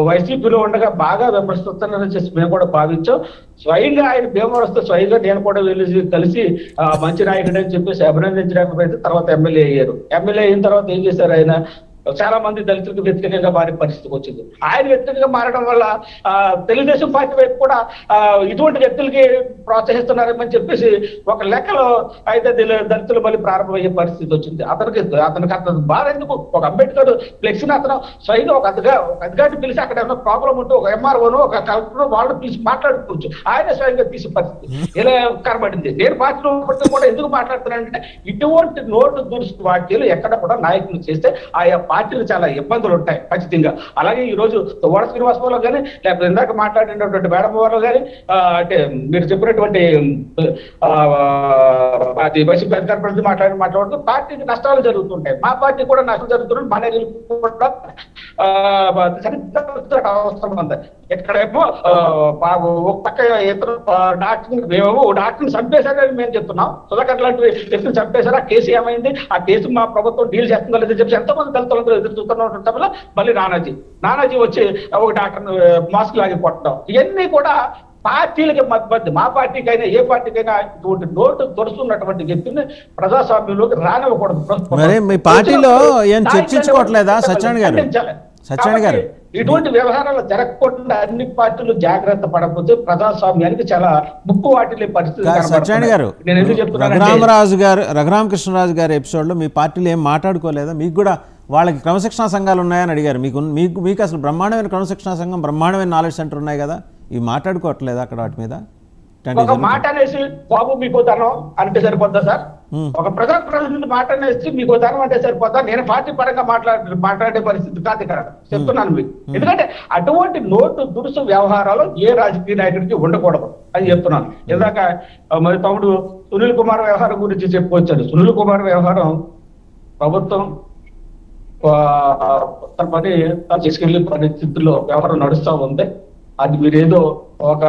వైసీపీలో ఉండగా బాగా విమర్శిస్తున్నారని చెప్పి మేము కూడా భావించాం. స్వయంగా ఆయన భీమవరస్తే స్వయంగా నేను కూడా కలిసి మంచి నాయకుడు అని చెప్పేసి అభినందించడానికి తర్వాత ఎమ్మెల్యే అయ్యారు. ఎమ్మెల్యే అయిన తర్వాత ఏం చేశారు, ఆయన చాలా మంది దళితులకు వ్యతిరేకంగా మారే పరిస్థితికి వచ్చింది. ఆయన వ్యతిరేకంగా మారడం వల్ల తెలుగుదేశం పార్టీ వైపు కూడా ఇటువంటి వ్యక్తులకి ప్రోత్సహిస్తున్నారని చెప్పేసి ఒక లెక్కలో అయితే దళితులు మళ్ళీ ప్రారంభమయ్యే పరిస్థితి వచ్చింది. అతనికి అతను బాధ ఎందుకు? ఒక అంబేద్కర్ ఫ్లెక్సీని అతను స్వయంగా ఒక అధికారిని పిలిచి అక్కడ ఏమైనా ప్రాబ్లం ఉంటే ఒక ఎంఆర్ఓను ఒక కలెక్టర్ వాళ్ళు పిలిచి మాట్లాడుకోవచ్చు. ఆయన స్వయంగా తీసే పరిస్థితి ఇలా కనబడింది. నేను పార్టీలో కూడా ఎందుకు మాట్లాడుతున్నానంటే ఇటువంటి నోటు దురుసు వాటిలో ఎక్కడ కూడా నాయకులు చేస్తే ఆయా పార్టీలు చాలా ఇబ్బందులు ఉంటాయి ఖచ్చితంగా. అలాగే ఈ రోజు దువ్వాడ శ్రీనివాసరావు కానీ లేకపోతే ఇందాక మాట్లాడినటువంటి మేడం వారు కానీ అంటే మీరు చెప్పినటువంటి అది వైసీపీ అధికార ప్రతినిధి మాట్లాడుతూ పార్టీకి నష్టాలు జరుగుతుంటాయి. మా పార్టీ కూడా నష్టం జరుగుతున్నాయి. మన కూడా అవసరం ఉంది. ఇక్కడేమో ఒక పక్క ఇతరు డాక్టర్ని చంపేశారని మేము చెప్తున్నాం. సుధాకర్ లాంటి వ్యక్తిని చంపేశారు. ఆ కేసు ఏమైంది, ఆ కేసు మా ప్రభుత్వం డీల్ చేస్తుందో లేదని చెప్పి ఎంతోమంది దళితులందరూ ఎదురు చూస్తున్న మళ్ళీ నానాజీ వచ్చి ఒక డాక్టర్ మాస్క్ లాగి కొట్టడం, ఇవన్నీ కూడా పార్టీలకి మధ్య మా పార్టీకైనా ఏ పార్టీకైనా ఇటువంటి నోటు తొడుస్తున్నటువంటి వ్యక్తిని ప్రజాస్వామ్యంలోకి రానివ్వకూడదు. మరి మీ పార్టీలో ఏం చర్చించుకోవట్లేదా సత్యనారాయణ గారు? ఇటువంటి వ్యవహారాలు జరగకుండా అన్ని పార్టీలు జాగ్రత్త పడకపోతే ప్రజాస్వామ్యానికి చాలా ముప్పు వాటిల్లే పరిస్థితి. సత్యనారాయణ గారు, రఘురామకృష్ణరాజు గారి ఎపిసోడ్ లో మీ పార్టీలు ఏం మాట్లాడుకోలేదా? మీకు కూడా వాళ్ళకి క్రమశిక్షణా సంఘాలు ఉన్నాయని అడిగారు. మీకు అసలు బ్రహ్మాండమైన క్రమశిక్షణా సంఘం, బ్రహ్మాండమైన నాలెడ్జ్ సెంటర్ ఉన్నాయి కదా, ఇవి మాట్లాడుకోవట్లేదు అక్కడ వాటి మీద? ఒక మాట అనేసి బాబు మీకు ధనం అంటే సరిపోద్దా సార్? ఒక ప్రజాప్రతినిధి మాట అనేసి మీకు ధనం అంటే సరిపోద్దా? నేను పార్టీ పరంగా మాట్లాడే పరిస్థితి కాదు ఇక్కడ చెప్తున్నాను మీకు. ఎందుకంటే అటువంటి నోటు దురుసు వ్యవహారాలు ఏ రాజకీయ నాయకుడికి ఉండకూడదు అని చెప్తున్నాను. ఇందాక మరి తమ్ముడు సునీల్ కుమార్ వ్యవహారం గురించి చెప్పుకొచ్చాడు. సునీల్ కుమార్ వ్యవహారం ప్రభుత్వం తన పని తీసుకెళ్లే పరిస్థితుల్లో వ్యవహారం నడుస్తూ ఉంది. అది మీరేదో ఒక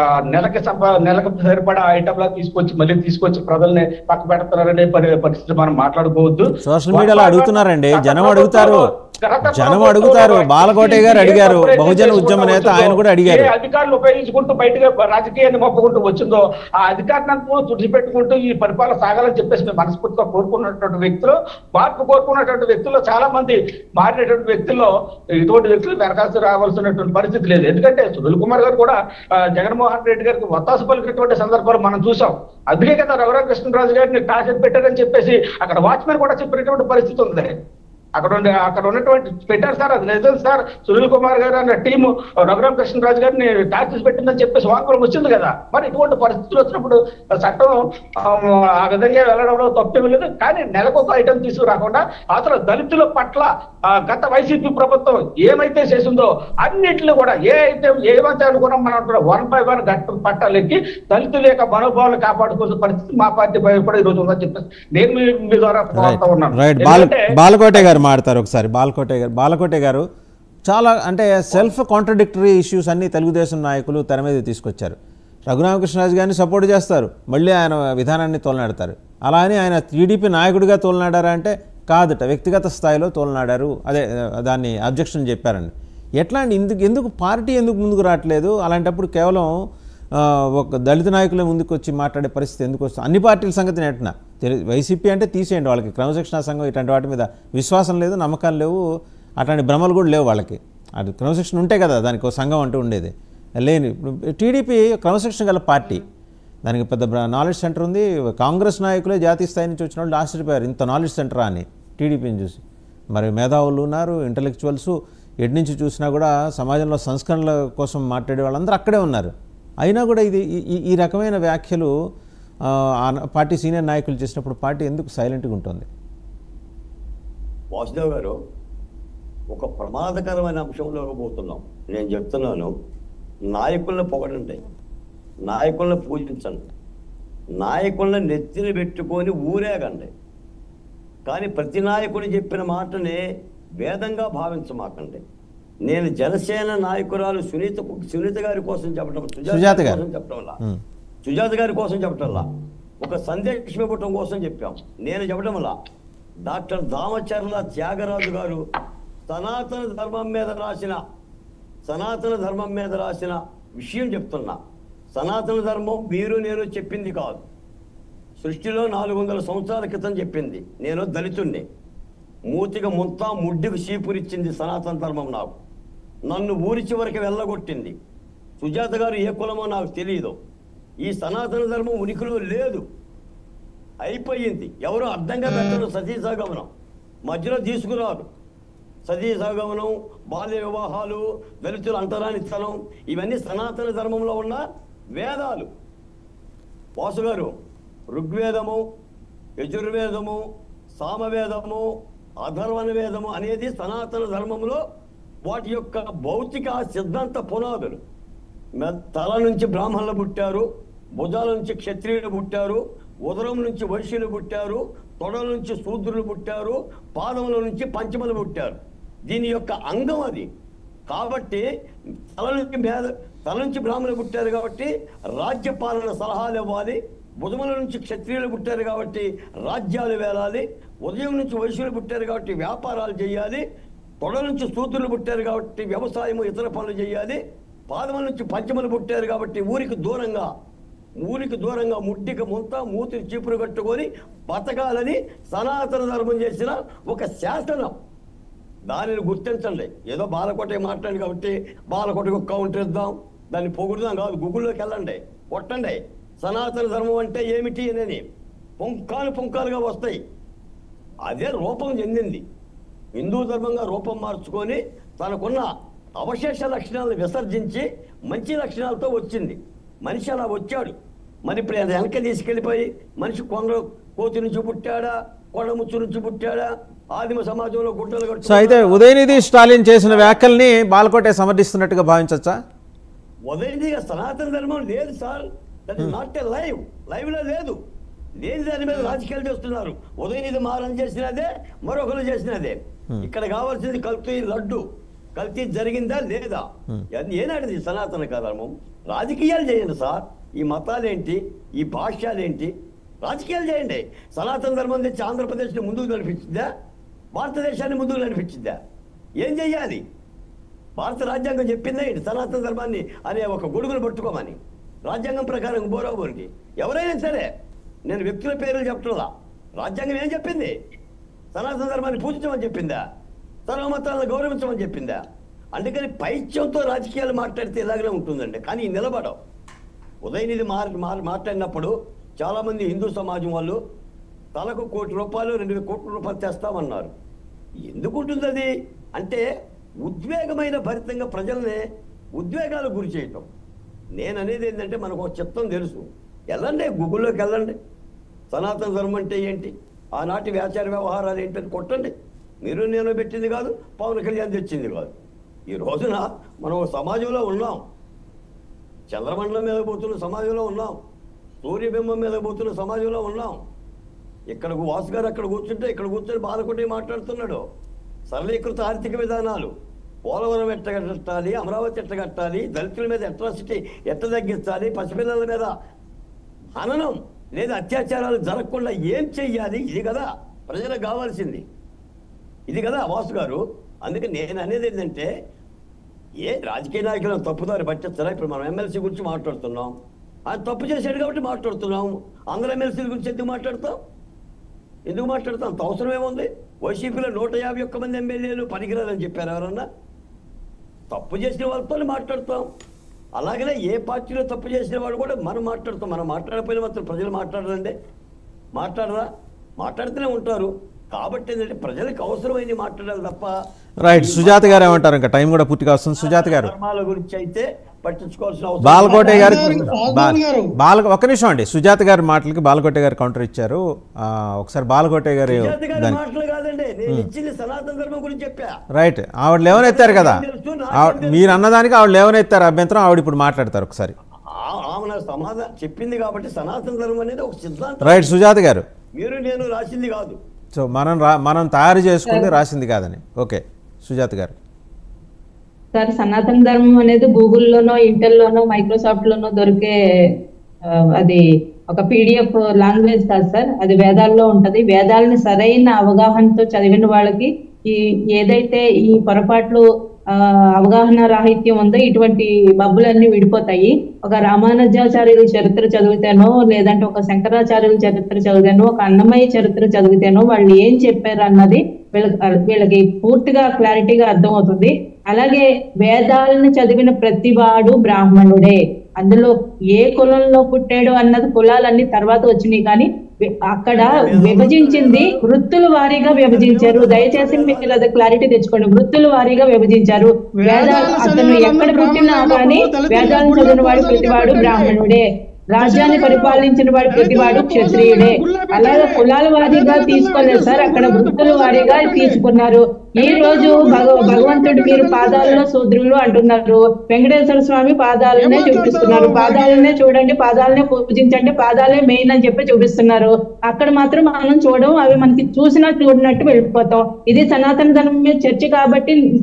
నెలకు సరిపడా ఐటమ్ లా తీసుకొచ్చి ప్రజల్ని పక్క పెడతారనే పరిస్థితి మనం మాట్లాడుకోవద్దు. సోషల్ మీడియాలో అడుగుతున్నారండి, జనం అడుగుతారు. బాలకోటే గారు అడిగారు, బహుజన ఉద్యమ నేత, ఆయన కూడా అడిగారు. అధికారులు ఉపయోగించుకుంటూ బయటగా రాజకీయాన్ని మొప్పుకుంటూ వచ్చిందో ఆ అధికారాన్ని తుడిచిపెట్టుకుంటూ ఈ పరిపాలన సాగాలని చెప్పేసి మేము మనస్ఫూర్తిగా కోరుకున్నటువంటి వ్యక్తులు, మార్పు కోరుకున్నటువంటి వ్యక్తుల్లో చాలా మంది మారినటువంటి వ్యక్తుల్లో ఇటువంటి వ్యక్తులు దరఖాస్తు రావాల్సినటువంటి పరిస్థితి లేదు. ఎందుకంటే సునీల్ కుమార్ గారు కూడా జగన్మోహన్ రెడ్డి గారికి ఒత్తాసు పలికినటువంటి సందర్భాలు మనం చూసాం. అందుకే కదా రఘురామకృష్ణరాజు గారిని టార్గెట్ పెట్టారని చెప్పేసి అక్కడ వాచ్మెన్ కూడా చెప్పినటువంటి పరిస్థితి ఉంది. అక్కడ ఉన్నటువంటి పెట్టారు సార్, అది నిజం సార్. సునీల్ కుమార్ గారు అన్న టీము రఘురామకృష్ణరాజు గారిని టార్గెట్ పెట్టిందని చెప్పేసి వాంగ్మూలం వచ్చింది కదా. మరి ఇటువంటి పరిస్థితులు వచ్చినప్పుడు చట్టం ఆ విధంగా వెళ్ళడంలో తప్పేమీ లేదు. కానీ నెలకొక ఐటమ్ తీసుకురాకుండా అసలు దళితుల పట్ల గత వైసీపీ ప్రభుత్వం ఏమైతే చేసిందో అన్నింటిలో కూడా ఏమైతే అనుకున్నాం మనం కూడా 1 by 1 గట్టు పట్టాలెక్కి దళితుల యొక్క మనోభావాలు కాపాడుకోవాల్సిన పరిస్థితి మా పార్టీ కూడా ఈరోజు ఉందని చెప్పేసి నేను మీ ద్వారా కోరుతా ఉన్నాను. బాలకోటే గారు మాడతారు ఒకసారి. బాలకోటే గారు చాలా అంటే సెల్ఫ్ కాంట్రడిక్టరీ ఇష్యూస్ అన్ని తెలుగుదేశం నాయకులు తెర మీద తీసుకొచ్చారు. రఘురామకృష్ణరాజు గారిని సపోర్ట్ చేస్తారు, మళ్ళీ ఆయన విధానాన్ని తోలనాడతారు. అలా అని ఆయన టీడీపీ నాయకుడిగా తోలనాడారా అంటే కాదట, వ్యక్తిగత స్థాయిలో తోలనాడారు, అదే దాన్ని అబ్జెక్షన్ చెప్పారండి. ఎట్లా ఎందుకు పార్టీ ఎందుకు ముందుకు రావట్లేదు? అలాంటప్పుడు కేవలం ఒక దళిత నాయకులే ముందుకు వచ్చి మాట్లాడే పరిస్థితి ఎందుకు వస్తుంది? అన్ని పార్టీల సంగతి నెట్టిన వైసీపీ అంటే తీసేయండి, వాళ్ళకి క్రమశిక్షణా సంఘం ఇట్లాంటి వాటి మీద విశ్వాసం లేదు, నమ్మకాలు లేవు, అట్లాంటి భ్రమలు కూడా లేవు వాళ్ళకి. అది క్రమశిక్షణ ఉంటే కదా దానికి ఒక సంఘం అంటూ ఉండేది. లేని టీడీపీ క్రమశిక్షణ గల పార్టీ, దానికి పెద్ద నాలెడ్జ్ సెంటర్ ఉంది. కాంగ్రెస్ నాయకులే జాతీయ స్థాయి నుంచి వచ్చిన వాళ్ళు ఆశ్చర్యపోయారు, ఇంత నాలెడ్జ్ సెంటరా అని టీడీపీని చూసి. మరి మేధావులు ఉన్నారు, ఇంటలెక్చువల్స్, ఎటు నుంచి చూసినా కూడా సమాజంలో సంస్కరణల కోసం మాట్లాడే వాళ్ళందరూ అక్కడే ఉన్నారు. అయినా కూడా ఈ రకమైన వ్యాఖ్యలు పార్టీ సీనియర్ నాయకులు చేసినప్పుడు పార్టీ ఎందుకు సైలెంట్గా ఉంటుంది? వాసుదేవ్ గారు, ఒక ప్రమాదకరమైన అంశంలో పోతున్నాం. నేను చెప్తున్నాను, నాయకులను పొగడండి, నాయకులను పూజించండి, నాయకులను నెత్తిని పెట్టుకొని ఊరేగండి. కానీ ప్రతి నాయకుడు చెప్పిన మాటనే వేదంగా భావించమాకండి. నేను జనసేన నాయకురాలు సునీత గారి కోసం చెప్పడం, సుజాత గారి కోసం చెప్పటంలా, ఒక సందేశం ఇవ్వటం కోసం చెప్పాం. నేను చెప్పడంలా డాక్టర్ దామచర్ల త్యాగరాజు గారు సనాతన ధర్మం మీద రాసిన విషయం చెప్తున్నా. సనాతన ధర్మం మీరు నేను చెప్పింది కాదు, సృష్టిలో 400 సంవత్సరాల క్రితం చెప్పింది. నేను దళితుణ్ణి, మూతిగా ముంతా ముడ్డికి చీపురిచ్చింది సనాతన ధర్మం. నాకు నన్ను ఊరి చివరికి వెళ్ళగొట్టింది. సుజాత గారు ఏ కులమో నాకు తెలియదు. ఈ సనాతన ధర్మం ఉనికిలో లేదు, అయిపోయింది. ఎవరో అర్థంగా పెట్టరు. సతీ సహగమనం మధ్యలో తీసుకురాదు. సతీ సహగమనం, బాల్య వివాహాలు, దళితుల అంటరానితనం, ఇవన్నీ సనాతన ధర్మంలో ఉన్న వేదాలు. వాసు గారు, ఋగ్వేదము, యజుర్వేదము, సామవేదము, అధర్వణ వేదము అనేది సనాతన ధర్మంలో వాటి యొక్క భౌతిక సిద్ధాంత పునాదులు. తల నుంచి బ్రాహ్మణులు పుట్టారు, భుజాల నుంచి క్షత్రియులు పుట్టారు, ఉదరం నుంచి వైశ్యులు పుట్టారు, తొడల నుంచి శూద్రులు పుట్టారు, పాదముల నుంచి పంచములు పుట్టారు. దీని యొక్క అంగం అది. కాబట్టి తల నుంచి బ్రాహ్మణులు పుట్టారు కాబట్టి రాజ్యపాలన సలహాలు ఇవ్వాలి, భుజముల నుంచి క్షత్రియులు పుట్టారు కాబట్టి రాజ్యాలు వేలాలి, ఉదయం నుంచి వైశ్యులు పుట్టారు కాబట్టి వ్యాపారాలు చేయాలి, తొడ నుంచి సూతులు పుట్టారు కాబట్టి వ్యవసాయము ఇతర పనులు చేయాలి, పాదముల నుంచి పంచములు పుట్టారు కాబట్టి ఊరికి దూరంగా ముట్టిక ముంత మూతిని చీపురు కట్టుకొని బతకాలని సనాతన ధర్మం చేసిన ఒక శాసనం. దానిని గుర్తించండి. ఏదో బాలకోట మాట్లాడి కాబట్టి బాలకోటకు కౌంటర్ ఇద్దాం, దాన్ని పొగుడుదాం కాదు. గూగుల్లోకి వెళ్ళండి, కొట్టండి సనాతన ధర్మం అంటే ఏమిటి అని, పుంకాలుగా వస్తాయి. అదే రూపం చెందింది. హిందూ ధర్మంగా రూపం మార్చుకొని తనకున్న అవశేష లక్షణాలను విసర్జించి మంచి లక్షణాలతో వచ్చింది. మనిషి అలా వచ్చాడు. మరి ఇప్పుడు అది వెనక తీసుకెళ్ళిపోయి మనిషి కోతి నుంచి పుట్టాడా, కొండముచ్చు నుంచి పుట్టాడా, ఆదిమ సమాజంలో గుట్టలు కట్టు. సో అయితే ఉదయనిధి స్టాలిన్ చేసిన వ్యాఖ్యల్ని బాలకోటే సమర్థిస్తున్నట్టుగా భావించవచ్చా? ఉదయనిధిగా సనాతన ధర్మం లేదు sir. That is not a లైవ్లో లేదు. లేని దాని మీద రాజకీయాలు చేస్తున్నారు. ఉదయనిధి మారం చేసినదే, మరొకరు చేసినదే. ఇక్కడ కావాల్సింది కల్తీ జరిగిందా లేదా, ఏనాటిది సనాతన ధర్మం? రాజకీయాలు చేయండి సార్. ఈ మతాలేంటి, ఈ భాష్యాలేంటి, రాజకీయాలు చేయండి. సనాతన ధర్మం తెచ్చి ఆంధ్రప్రదేశ్ని ముందుకు నడిపించిందా, భారతదేశాన్ని ముందుకు నడిపించిందా? ఏం చెయ్యాలి? భారత రాజ్యాంగం చెప్పిందా ఏంటి సనాతన ధర్మాన్ని అనే ఒక గొడుగును పట్టుకోమని? రాజ్యాంగం ప్రకారం బోరాబోరికి ఎవరైనా సరే, నేను వ్యక్తుల పేర్లు చెప్పట్లా, రాజ్యాంగం ఏం చెప్పింది? సనాతన ధర్మాన్ని పూజించమని చెప్పిందా, సర్వమతాలను గౌరవించమని చెప్పిందా? అందుకని పైత్యంతో రాజకీయాలు మాట్లాడితే ఇలాగనే ఉంటుందండి. కానీ నిలబడవు. ఉదయనిధి మాట్లాడినప్పుడు చాలామంది హిందూ సమాజం వాళ్ళు తలకు ₹1 కోటి 2 కోట్ల రూపాయలు తెస్తామన్నారు. ఎందుకు ఉంటుంది అది అంటే ఉద్వేగమైన భరితంగా ప్రజల్ని ఉద్వేగాలకు గురి చేయటం. నేను అనేది ఏంటంటే మనకు ఒక చిత్తం తెలుసు. వెళ్ళండి, గూగుల్లోకి వెళ్ళండి, సనాతన ధర్మం అంటే ఏంటి, ఆనాటి వ్యాచార వ్యవహారాలు ఏంటని కొట్టండి. మీరు నేను పెట్టింది కాదు, పవన్ కళ్యాణ్ తెచ్చింది కాదు. ఈ రోజున మనం సమాజంలో ఉన్నాం, చంద్రమండలం మీద పోతున్న సమాజంలో ఉన్నాం, సూర్యబింబం మీద పోతున్న సమాజంలో ఉన్నాం. ఇక్కడ వాసు గారు అక్కడ కూర్చుంటే ఇక్కడ కూర్చొని బాలకోటే మాట్లాడుతున్నాడు. సరళీకృత ఆర్థిక విధానాలు, పోలవరం ఎట్ట కట్టాలి, అమరావతి ఎట్ట కట్టాలి, దళితుల మీద అట్రాసిటీ ఎట్ట తగ్గించాలి, పసిపిల్లల మీద హననం లేదా అత్యాచారాలు జరగకుండా ఏం చెయ్యాలి, ఇది కదా ప్రజలకు కావాల్సింది, ఇది కదా వాసు గారు. అందుకే నేను అనేది ఏంటంటే, ఏ రాజకీయ నాయకులను తప్పుదారి పట్టించారా? ఇప్పుడు మనం ఎమ్మెల్సీ గురించి మాట్లాడుతున్నాం, ఆయన తప్పు చేశాడు కాబట్టి మాట్లాడుతున్నాం. అందరూ ఎమ్మెల్సీల గురించి ఎందుకు మాట్లాడతాం? అంత అవసరం ఏముంది? వైసీపీలో 151 మంది ఎమ్మెల్యేలు పనికిరాలని చెప్పారు ఎవరన్నా? తప్పు చేసిన వాళ్ళతో మాట్లాడతాం. అలాగనే ఏ పార్టీలో తప్పు చేసిన వాళ్ళు కూడా మనం మాట్లాడతాం. మనం మాట్లాడకపోయినా మాత్రం ప్రజలు మాట్లాడరండి, మాట్లాడుతూనే ఉంటారు. కాబట్టి ఏంటంటే ప్రజలకు అవసరమైంది మాట్లాడాలి తప్ప. రైట్, సుజాత గారు ఏమంటారు? ఇంకా టైం కూడా పూర్తిగా వస్తుంది. సుజాత గారు, ధర్మాల గురించి అయితే పట్టించుకోవాల్సిన బాలకోటే గారు ఒక్క నిమిషం అండి. సుజాత గారి మాటలకి బాలకోటే గారు కౌంటర్ ఇచ్చారు. ఒకసారి బాలకోటే గారు మాటలు కాదండి, నేను ఇచ్చింది సనాతన ధర్మం గురించి చెప్పా. రైట్, ఆవిడ లేవనెత్తారు కదా, మీరు అన్నదానికి ఆవిడ లేవనెత్తారు అభ్యంతరం, ఆవిడ ఇప్పుడు మాట్లాడతారు ఒకసారి. ఆమె సమాధానం చెప్పింది కాబట్టి సనాతన ధర్మం అనేది ఒక సిద్ధాంతం. రైట్ సుజాత గారు, మీరు నేను రాసింది కాదు, సో మనం తయారు చేసుకుంది రాసింది కాదని. ఓకే సుజాత గారు. సార్, సనాతన ధర్మం అనేది గూగుల్లోనో, ఇంటెల్లోనో, మైక్రోసాఫ్ట్ లోనో దొరికే అది ఒక PDF లాంగ్వేజ్ కాదు సార్, అది వేదాల్లో ఉంటది. వేదాలని సరైన అవగాహనతో చదివిన వాళ్ళకి ఏదైతే ఈ పొరపాట్లు అవగాహన రాహిత్యం ఉందో ఇటువంటి మబ్బులన్నీ విడిపోతాయి. ఒక రామానుజాచార్యుల చరిత్ర చదివితేనో, లేదంటే ఒక శంకరాచార్యుల చరిత్ర చదివితేనో, ఒక అన్నమయ్య చరిత్ర చదివితేనో వాళ్ళు ఏం చెప్పారు అన్నది వీళ్ళకి పూర్తిగా క్లారిటీగా అర్థమవుతుంది. అలాగే వేదాలను చదివిన ప్రతివాడు బ్రాహ్మణుడే. అందులో ఏ కులంలో పుట్టాడు అన్నది కులాలన్నీ తర్వాత వచ్చినాయి, కానీ అక్కడ విభజించింది వృత్తుల వారీగా విభజించారు. దయచేసి మీరు అది క్లారిటీ తెచ్చుకోండి. వృత్తుల వారీగా విభజించారు. వేదాలు అతను ఎక్కడ పుట్టినా కానీ వేదాలను చదివిన వాడు ప్రతివాడు బ్రాహ్మణుడే, రాజ్యాన్ని పరిపాలించిన వాడు ప్రతివాడు క్షత్రియుడే. అలాగే కులాల వారీగా తీసుకోలేదు సార్, అక్కడ వృత్తుల వారీగా తీసుకున్నారు. ఈ రోజు భగవంతుడు భగవంతుడు మీరు పాదాలలో శూద్రులు అంటున్నారు, వెంకటేశ్వర స్వామి పాదాలనే చూపిస్తున్నారు, పాదాలనే చూడండి, పాదాలనే పూజించండి, పాదాలే మెయిన్ అని చెప్పి చూపిస్తున్నారు. అక్కడ మాత్రం మనం చూడడం, అవి మనకి చూసినా చూడనట్టు వెళ్ళిపోతాం. ఇది సనాతన ధర్మం మీద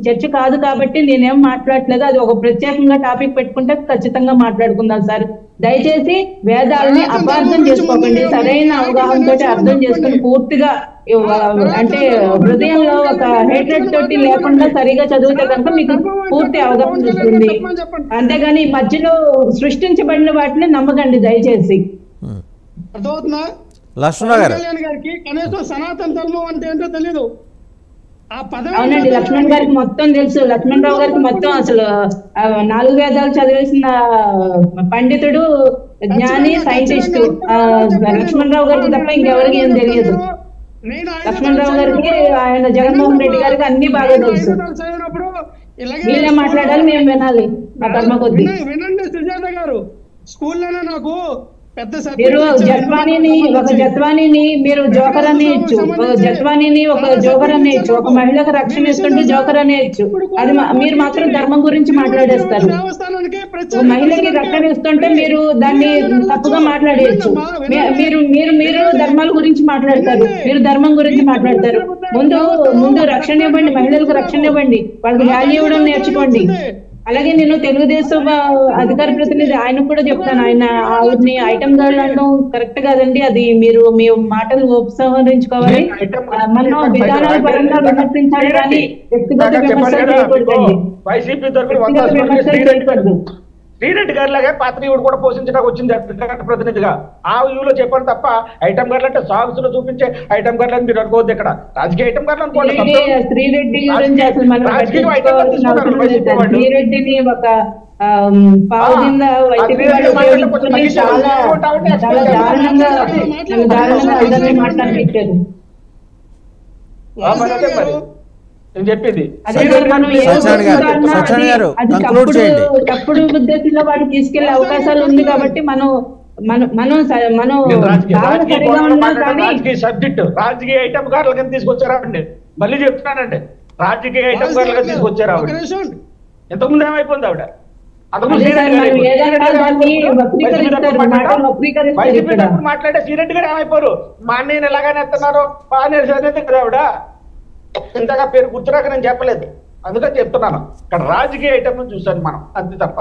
చర్చ కాదు కాబట్టి నేనేం మాట్లాడట్లేదు. అది ఒక ప్రత్యేకంగా టాపిక్ పెట్టుకుంటే ఖచ్చితంగా మాట్లాడుకుందాం సార్. దయచేసి వేదాలని అపార్థం చేసుకోకండి, సరైన అవగాహనతో అర్థం చేసుకుని పూర్తిగా అంటే హృదయంలో ఒక హేట్రెడ్ తోటి లేకుండా సరిగా చదివితే కనుక మీకు పూర్తి అవగాహన వస్తుంది. అంతేగాని మధ్యలో సృష్టించబడిన వాటిని నమ్మకండి దయచేసి. అర్థమవుతుందా? లక్ష్మణరావు గారు గారికి కనీసం సనాతన ధర్మం అంటే ఏంటో తెలీదు. అవునండి, లక్ష్మణ్ గారికి మొత్తం తెలుసు. లక్ష్మణరావు గారికి మొత్తం అసలు 4 వేదాలు చదివేసిన పండితుడు, జ్ఞాని, సైంటిస్ట్ లక్ష్మణరావు గారికి తప్ప ఇంకెవరికి ఏం తెలియదు. లక్ష్మణరావు గారికి ఆయన జగన్మోహన్ రెడ్డి గారికి అన్ని బాగా తెలుసు. వీళ్ళే మాట్లాడాలి, మేము వినాలి ఆ కర్మ కొద్ది. వినండి సుజాత గారు, స్కూల్లోనే నాకు మీరు జత్వానీని మీరు జోకర్ అనేయచ్చు, జత్వానీని ఒక జోకర్ అనేయచ్చు, ఒక మహిళకు రక్షణ ఇస్తుంటే జోకర్ అనేయచ్చు. అది మీరు మాత్రం ధర్మం గురించి మాట్లాడేస్తారు. ఒక మహిళకి రక్షణ ఇస్తుంటే మీరు దాన్ని తప్పుగా మాట్లాడేయచ్చు. మీరు ధర్మాల గురించి మాట్లాడతారు, మీరు ధర్మం గురించి మాట్లాడతారు. ముందు రక్షణ ఇవ్వండి, మహిళలకు రక్షణ ఇవ్వండి, వాళ్ళకి వాల్యూ ఇవ్వడం నేర్చుకోండి. అలాగే నేను తెలుగుదేశం అధికార ప్రతినిధి ఆయన కూడా చెప్తాను, ఆవిడని ఐటమ్ గర్ల్ అనడం కరెక్ట్ కాదండి. అది మీరు మీ మాటలు ఉపసంహరించుకోవాలి. మనం విధానాల పరంగా విమర్శించాలి కానీ వ్యక్తిగత విమర్శలు చేయకూడదండి. వ్యక్తిగత విమర్శలు చేయకూడదు. శ్రీరెడ్డి గారి లాగే పాత్రీయుడు కూడా పోషించడానికి వచ్చింది అధికార ప్రతినిధిగా. ఆ వ్యూలో చెప్పాను తప్ప ఐటమ్ గర్లు అంటే సాంగ్స్ లో చూపించే ఐటమ్ గర్లు అని మీరు అనుకోవద్దు. ఇక్కడ రాజకీయ ఐటమ్ గర్లు అనుకోండి. శ్రీరెడ్డి గురించి అసలు మనం శ్రీరెడ్డిని ఒక పావు కింద వైద్యులు చాలా దారుణంగా అందరినీ మాట్లాడిపించారు. చెప్పింది తప్పుడు ఉద్దేశంలో వాడు తీసుకెళ్లే అవకాశాలు ఉంది కాబట్టి రాజకీయ ఐటమ్ గార్లుగా తీసుకొచ్చారా అండి? మళ్ళీ చెప్తున్నానండి, రాజకీయ ఐటమ్ గార్లుగా తీసుకొచ్చారు ఆవిడ. ఎంతకుముందు ఏమైపోయింది ఆవిడ? మాట్లాడే శ్రీరెడ్డి గారు ఏమైపోరు? మా అన్నయ్యని ఎలాగైనా ఎత్తున్నారు కదా ఆవిడ. ఇంతగా పేరు గుర్తురాక నేను చెప్పలేదు, అందుకని చెప్తున్నాను. ఇక్కడ రాజకీయ ఐటమ్ చూసాను మనం, అంతే తప్ప.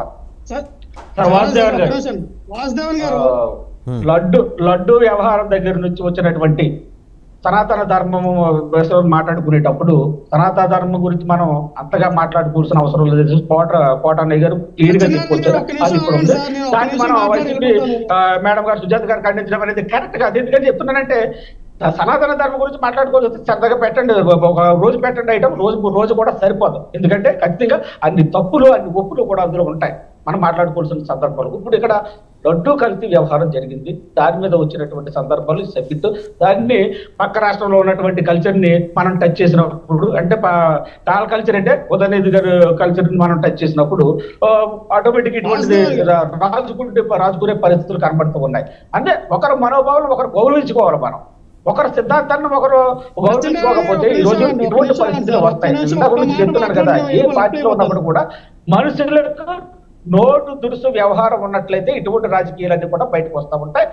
లడ్డు వ్యవహారం దగ్గర నుంచి వచ్చినటువంటి సనాతన ధర్మము మాట్లాడుకునేటప్పుడు సనాతన ధర్మం గురించి మనం అంతగా మాట్లాడుకోవాల్సిన అవసరం లేదు. కోటన్నయ్య గారు క్లియర్ గా తీసుకొచ్చారు. అది ఇప్పుడు ఉంది. దాన్ని మనం వైసీపీ మేడం గారు, సుజాత గారు ఖండించడం అనేది కరెక్ట్ కాదు. ఎందుకని చెప్తున్నానంటే, సనాతన ధర్మం గురించి మాట్లాడుకోవచ్చు, సరదాగా పెట్టండి, ఒక రోజు పెట్టండి ఐటమ్, రోజు కూడా సరిపోదు. ఎందుకంటే ఖచ్చితంగా అన్ని తప్పులు అన్ని ఒప్పులు కూడా అందులో ఉంటాయి, మనం మాట్లాడుకోవాల్సిన సందర్భాలు. ఇప్పుడు ఇక్కడ లడ్డు కల్తీ వ్యవహారం జరిగింది, దాని మీద వచ్చినటువంటి సందర్భాలు సబ్జెక్టు. దాన్ని పక్క రాష్ట్రంలో ఉన్నటువంటి కల్చర్ని మనం టచ్ చేసినప్పుడు, అంటే టాల్ కల్చర్ అంటే ఉదయనిధి గారు కల్చర్ని మనం టచ్ చేసినప్పుడు ఆటోమేటిక్ ఇటువంటి రాజుకునే పరిస్థితులు కనబడుతూ ఉన్నాయి. అంటే ఒకరు మనోభావాలు ఒకరు గౌరవించుకోవాలి. మనం ఒకరు సిద్ధాంతాన్ని ఒకరు గౌరవించుకోకపోతే ఈ రోజు ఇటువంటి పరిస్థితులు వస్తాయి. ఇంత గురించి చెప్తున్నాను కదా, ఏ పార్టీలో ఉన్నప్పుడు కూడా మనుషులకు నోటు దురుసు వ్యవహారం ఉన్నట్లయితే ఇటువంటి రాజకీయాలన్నీ కూడా బయటకు వస్తూ ఉంటాయి.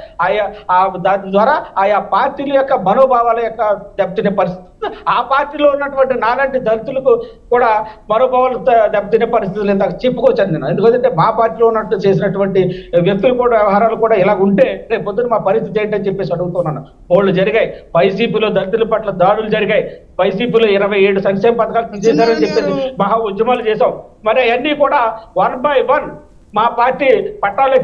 దాని ద్వారా ఆయా పార్టీల యొక్క మనోభావాల యొక్క దెబ్బతినే పరిస్థితి, ఆ పార్టీలో ఉన్నటువంటి నాలాంటి దళితులకు కూడా మనోభావాలు దెబ్బతినే పరిస్థితులు ఇందాక చెప్పుకోవచ్చాను నేను. ఎందుకంటే మా పార్టీలో ఉన్నట్టు చేసినటువంటి వ్యక్తులు కూడా వ్యవహారాలు కూడా ఇలా ఉంటే రేపు పొద్దున మా పరిస్థితి ఏంటని చెప్పేసి అడుగుతున్నాను. వాళ్ళు జరిగాయి, వైసీపీలో దళితుల పట్ల దాడులు జరిగాయి, వైసీపీలో 27 సంక్షేమ పథకాలు తీసేశారని చెప్పేసి మహా ఉద్యమాలు చేశాం. మరి అన్నీ కూడా 1 by 1 మా పార్టీ పట్టాలు